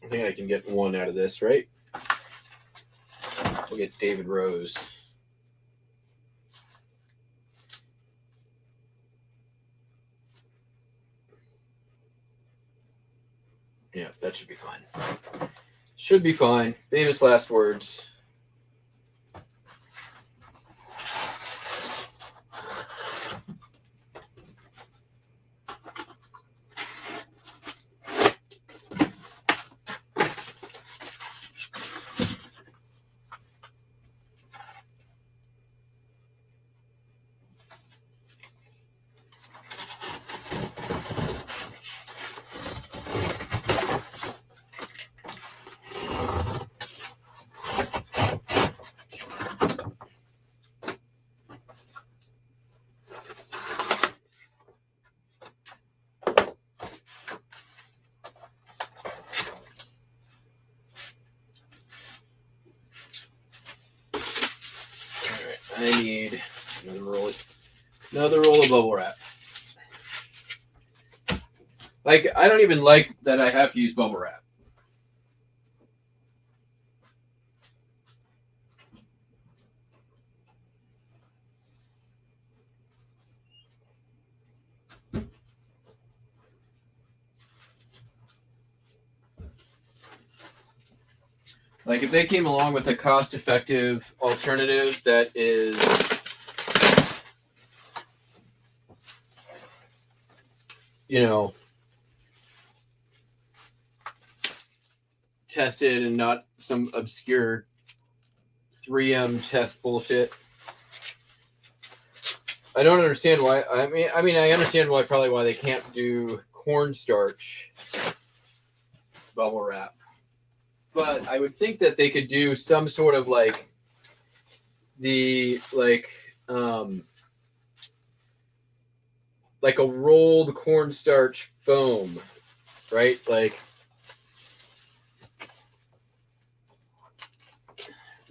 I think I can get one out of this, right? We'll get David Rose. Yeah, that should be fine. Should be fine. Famous last words. I need another roll of bubble wrap. Like, I don't even like that I have to use bubble wrap. Like, if they came along with a cost-effective alternative that is, you know, tested and not some obscure 3M test bullshit. I don't understand why. I mean, I understand why they can't do cornstarch bubble wrap, but I would think that they could do some sort of like like a rolled cornstarch foam, right? Like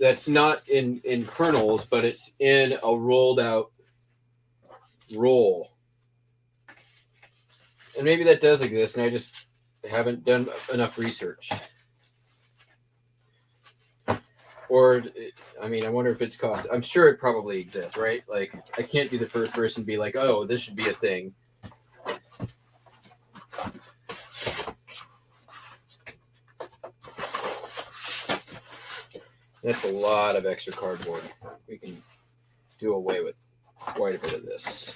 that's not in kernels, but it's in a rolled out roll. And maybe that does exist, and I just haven't done enough research. Or, I mean, I wonder if it's cost. I'm sure it probably exists, right? Like, I can't be the first person to be like, oh, this should be a thing. That's a lot of extra cardboard. We can do away with quite a bit of this.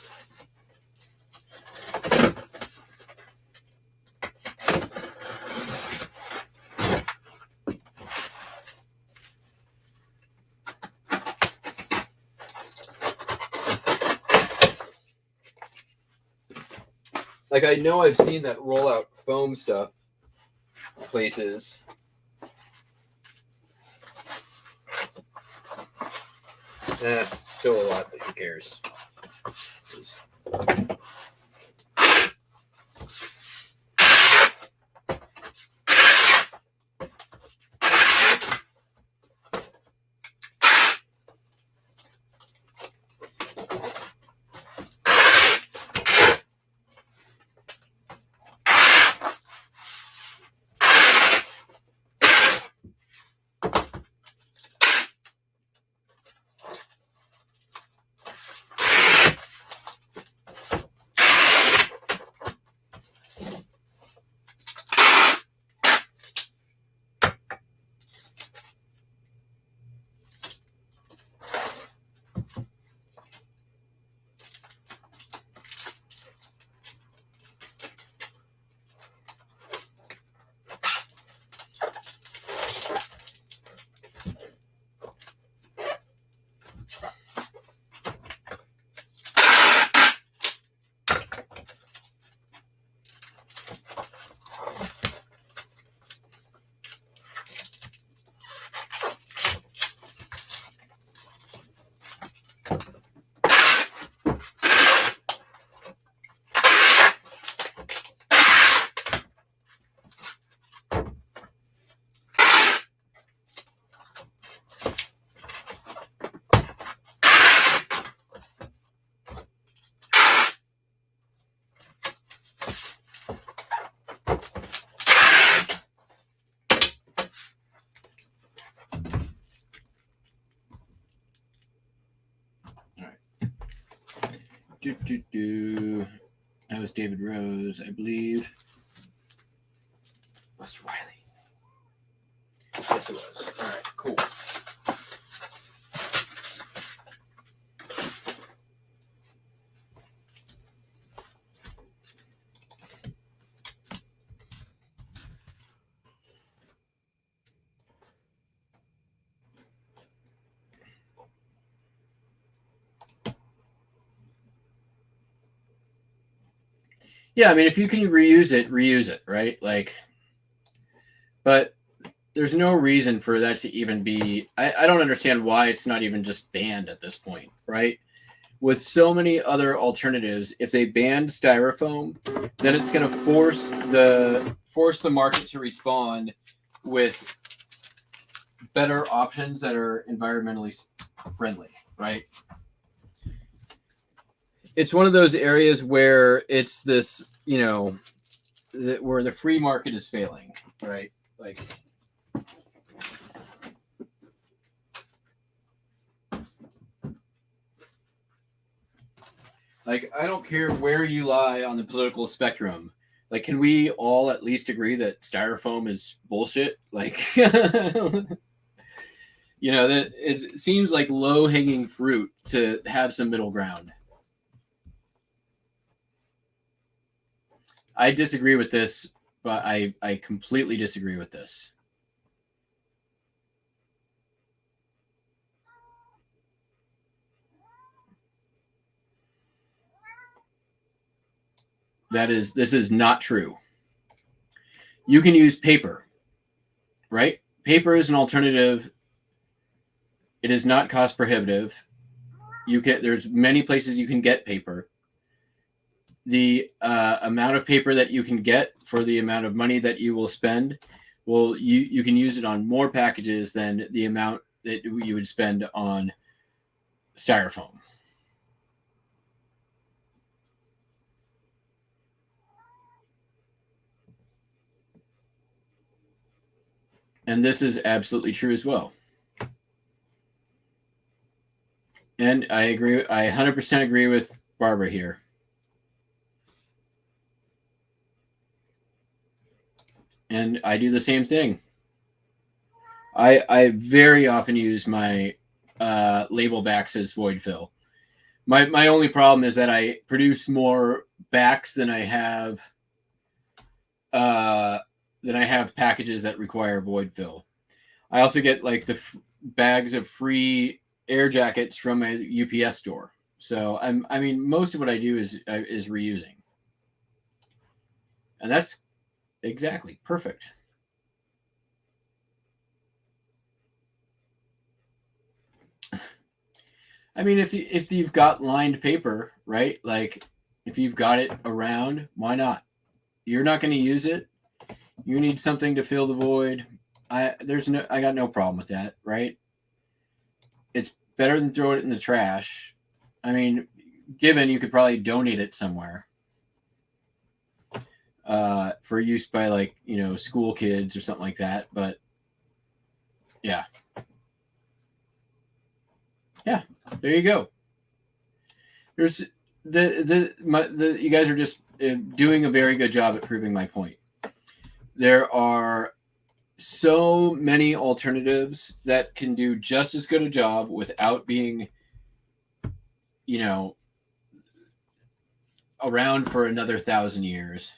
Like, I know I've seen that rollout foam stuff places. Still a lot, but who cares? That was David Rose, I believe. Wes Riley. Yes, it was. All right, cool. Yeah, I mean, if you can reuse it, right? Like, but there's no reason for that to even be. I don't understand why it's not even just banned at this point, right? With so many other alternatives, if they banned styrofoam, then it's going to force the market to respond with better options that are environmentally friendly, right? It's one of those areas where it's this, where the free market is failing, right? Like, I don't care where you lie on the political spectrum. Like, can we all at least agree that styrofoam is bullshit? Like, that it seems like low-hanging fruit to have some middle ground. I disagree with this, but I completely disagree with this. This is not true. You can use paper, right? Paper is an alternative. It is not cost prohibitive. There's many places you can get paper. The amount of paper that you can get for the amount of money that you will spend, you can use it on more packages than the amount that you would spend on styrofoam. And this is absolutely true as well. And I agree. I 100% agree with Barbara here. And I do the same thing. I very often use my label backs as void fill. My only problem is that I produce more backs than I have packages that require void fill. I also get like the bags of free air jackets from a UPS store. So I mean, most of what I do is reusing, and that's exactly perfect. I mean, if you've got lined paper, right? Like if you've got it around, why not? You're not going to use it. You need something to fill the void. I got no problem with that, right? It's better than throw it in the trash. I mean, given you could probably donate it somewhere for use by like, school kids or something like that. But yeah, there you go. There's you guys are just doing a very good job at proving my point. There are so many alternatives that can do just as good a job without being, around for another 1,000 years,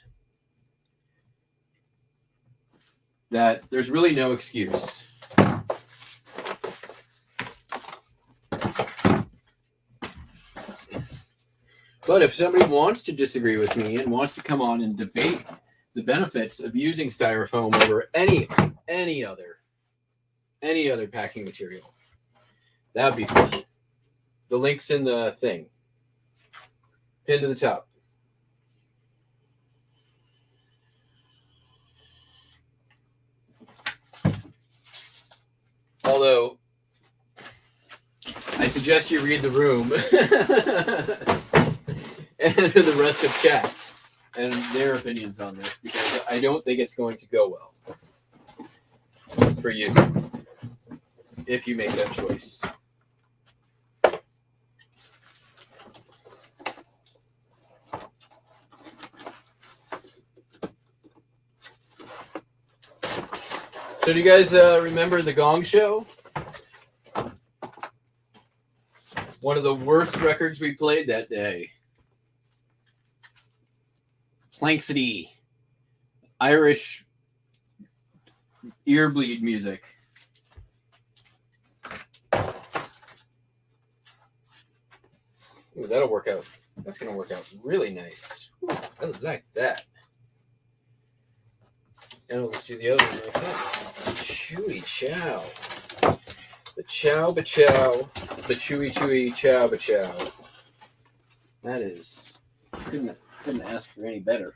that there's really no excuse. But if somebody wants to disagree with me and wants to come on and debate the benefits of using styrofoam over any other packing material, that would be fun. The link's in the thing. Pinned to the top. Although, I suggest you read the room and the rest of chat and their opinions on this, because I don't think it's going to go well for you if you make that choice. So do you guys remember the Gong Show? One of the worst records we played that day. Planksity. Irish earbleed music. Ooh, that'll work out. That's going to work out really nice. Ooh, I like that. And let's do the other one like that. Chewy chow. The chow ba-chow. The chewy chow ba-chow. That is... Couldn't ask for any better.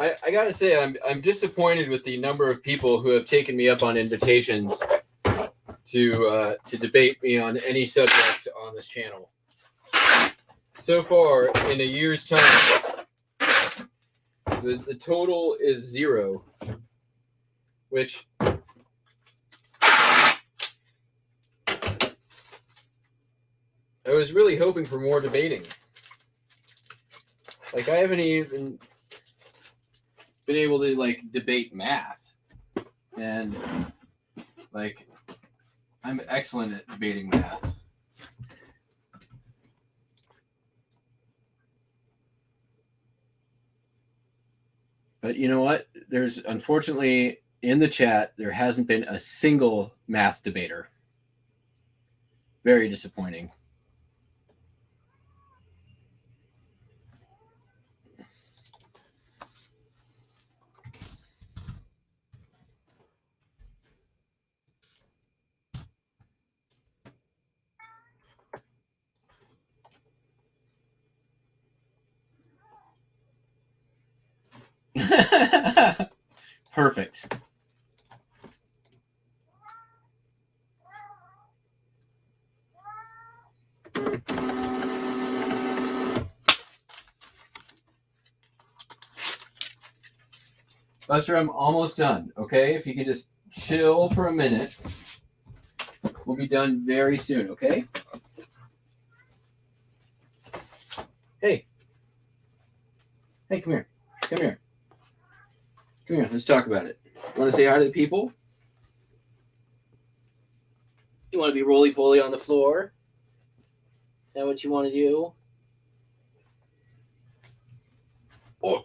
I gotta say, I'm disappointed with the number of people who have taken me up on invitations to debate me on any subject on this channel. So far, in a year's time, the total is 0, which I was really hoping for more debating. Like, I haven't even been able to, like, debate math. And, like, I'm excellent at debating math. But you know what? There's, unfortunately, in the chat, there hasn't been a single math debater. Very disappointing. Perfect. Buster, I'm almost done, okay? If you could just chill for a minute, we'll be done very soon, okay? Hey. Hey, come here. Come here. Come here. Let's talk about it. You want to say hi to the people? You want to be roly-poly on the floor? Is that what you want to do? Oh.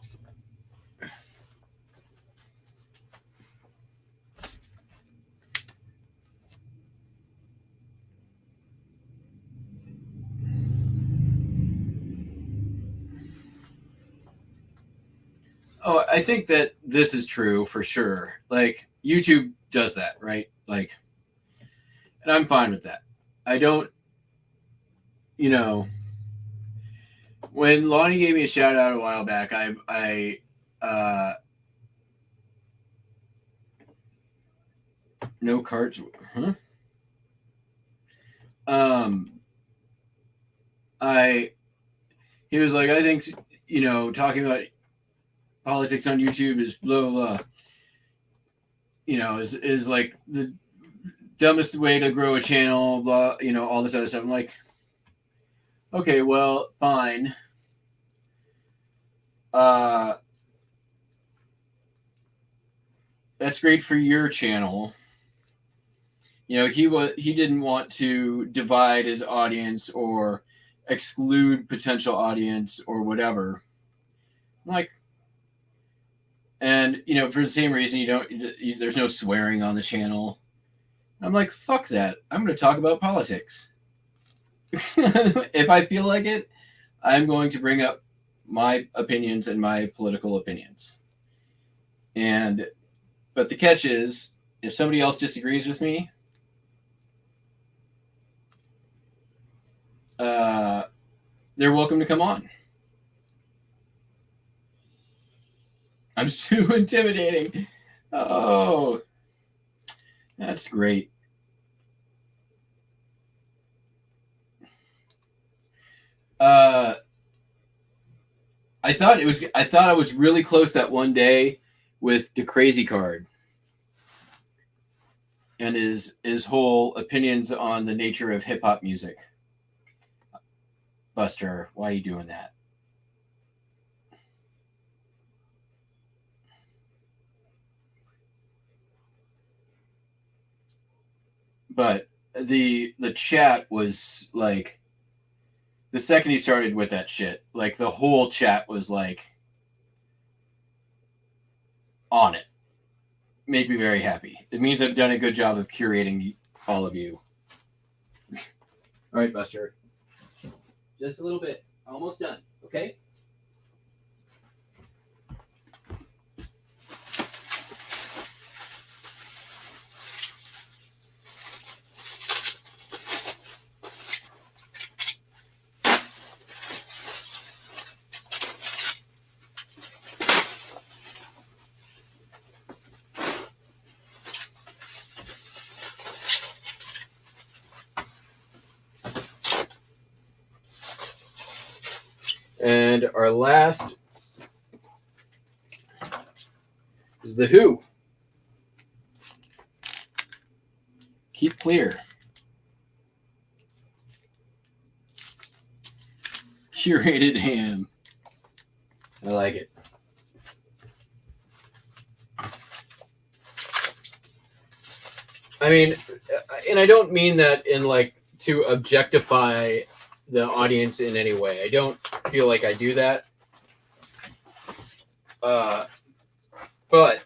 Oh, I think that this is true for sure. Like, YouTube does that, right? Like, and I'm fine with that. I don't, you know, when Lonnie gave me a shout out a while back, no cards, huh? He was like, I think, you know, talking about politics on YouTube is blah, blah, blah. You know, is like the dumbest way to grow a channel, blah, you know, all this other stuff. I'm like, okay, well, fine. That's great for your channel. You know, he didn't want to divide his audience or exclude potential audience or whatever. I'm like, and you know, for the same reason, there's no swearing on the channel. I'm like, fuck that. I'm going to talk about politics. If I feel like it, I'm going to bring up my opinions and my political opinions. But the catch is, if somebody else disagrees with me, they're welcome to come on. I'm too intimidating. Oh, that's great. I thought I was really close that one day with the Crazy Card and his whole opinions on the nature of hip hop music. Buster, why are you doing that? But the chat was like, the second he started with that shit, like the whole chat was like on it. Made me very happy. It means I've done a good job of curating all of you. All right, Buster. Just a little bit. Almost done. Okay? And our last is the Who. Keep clear. Curated ham. I like it. I mean, and I don't mean that in like to objectify the audience in any way. I don't feel like I do that. But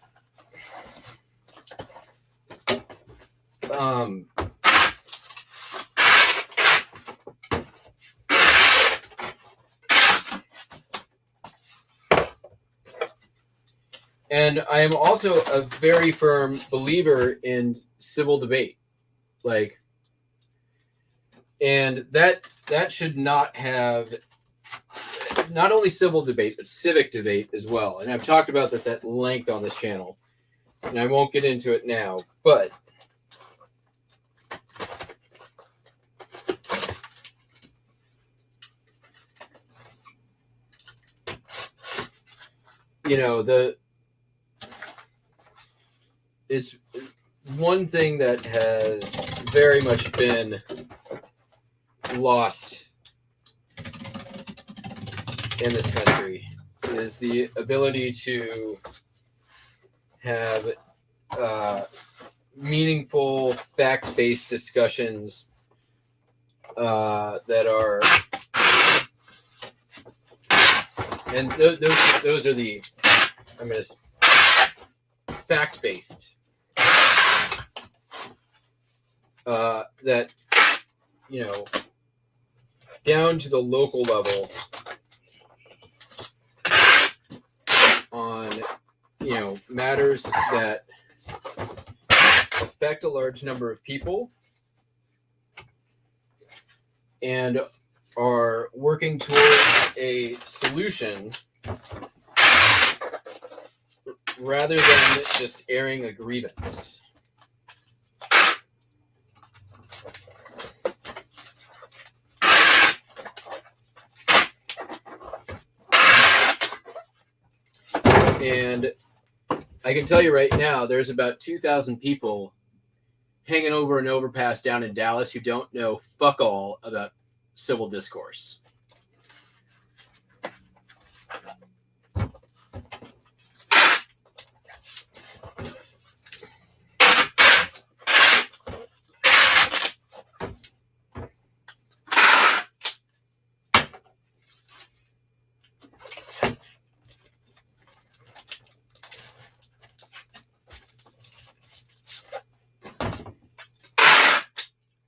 and I am also a very firm believer in civil debate. Like, and that should not have not only civil debate, but civic debate as well. And I've talked about this at length on this channel, and I won't get into it now, but you know, it's one thing that has very much been lost in this country is the ability to have meaningful fact-based discussions that are, and those are the, I'm going to, fact-based that, you know, down to the local level on, you know, matters that affect a large number of people and are working towards a solution rather than just airing a grievance. And I can tell you right now, there's about 2,000 people hanging over an overpass down in Dallas who don't know fuck all about civil discourse.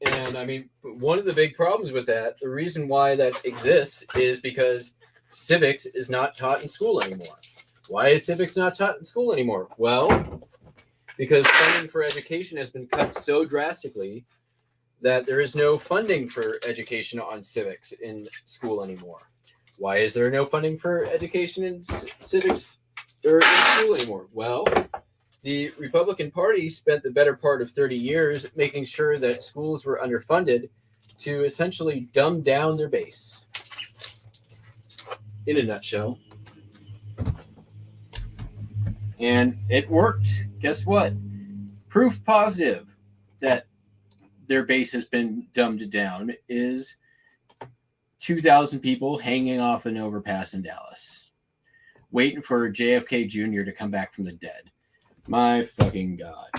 And I mean, one of the big problems with that, the reason why that exists is because civics is not taught in school anymore. Why is civics not taught in school anymore? Well, because funding for education has been cut so drastically that there is no funding for education on civics in school anymore. Why is there no funding for education in civics or in school anymore? Well, the Republican Party spent the better part of 30 years making sure that schools were underfunded to essentially dumb down their base. In a nutshell. And it worked. Guess what? Proof positive that their base has been dumbed down is 2,000 people hanging off an overpass in Dallas, waiting for JFK Jr. to come back from the dead. My fucking God.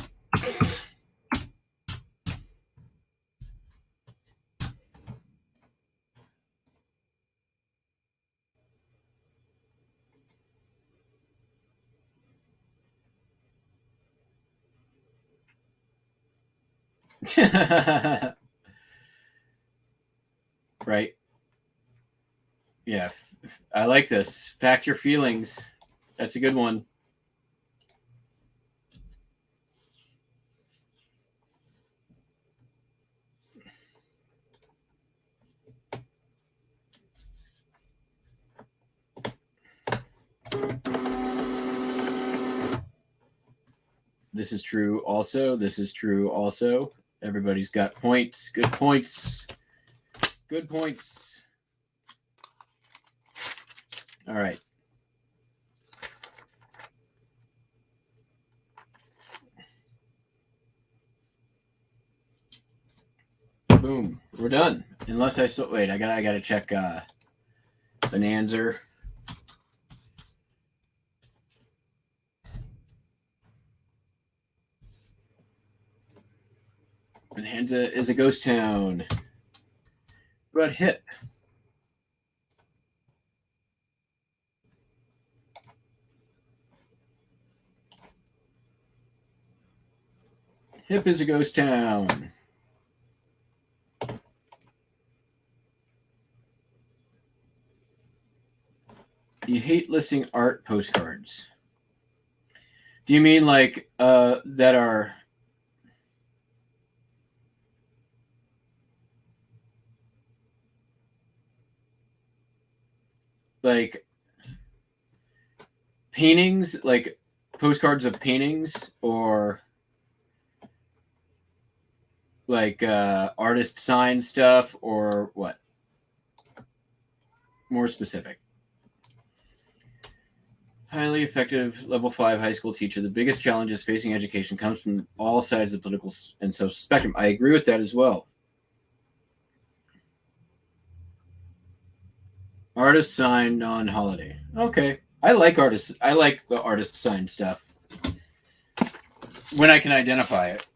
Right. Yeah. I like this. Fact your feelings. That's a good one. This is true also. This is true also. Everybody's got points. Good points. Good points. All right. Boom. We're done. Unless I wait, I gotta check Bonanza. Bonanza is a ghost town. What about Hip? Hip is a ghost town. You hate listing art postcards. Do you mean like that are like paintings, like postcards of paintings, or like artist signed stuff, or what? More specific. Highly effective level 5 high school teacher. The biggest challenges facing education comes from all sides of the political and social spectrum. I agree with that as well. Artist signed on holiday. Okay. I like artists. I like the artist signed stuff when I can identify it.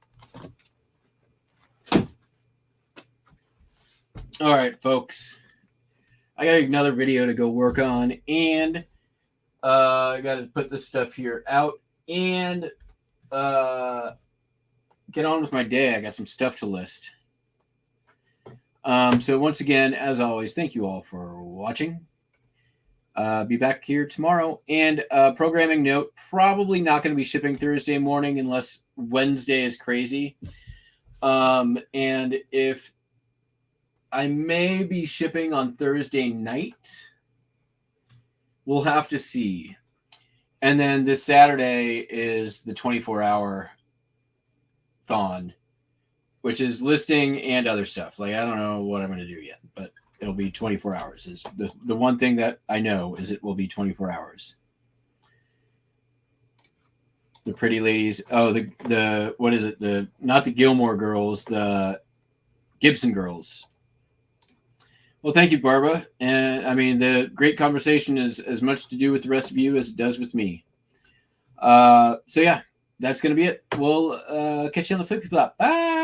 All right, folks. I got another video to go work on, and I got to put this stuff here out and get on with my day. I got some stuff to list. So once again, as always, thank you all for watching. Be back here tomorrow. And programming note, probably not going to be shipping Thursday morning unless Wednesday is crazy. And if I may be shipping on Thursday night, we'll have to see. And then this Saturday is the 24-hour thon, which is listing and other stuff. Like, I don't know what I'm going to do yet, but it'll be 24 hours. Is the one thing that I know is it will be 24 hours. The pretty ladies. Oh, the what is it? Not the Gilmore Girls, the Gibson Girls. Well, thank you, Barbara. And I mean, the great conversation is as much to do with the rest of you as it does with me. So yeah, that's going to be it. We'll catch you on the flippy flop. Bye.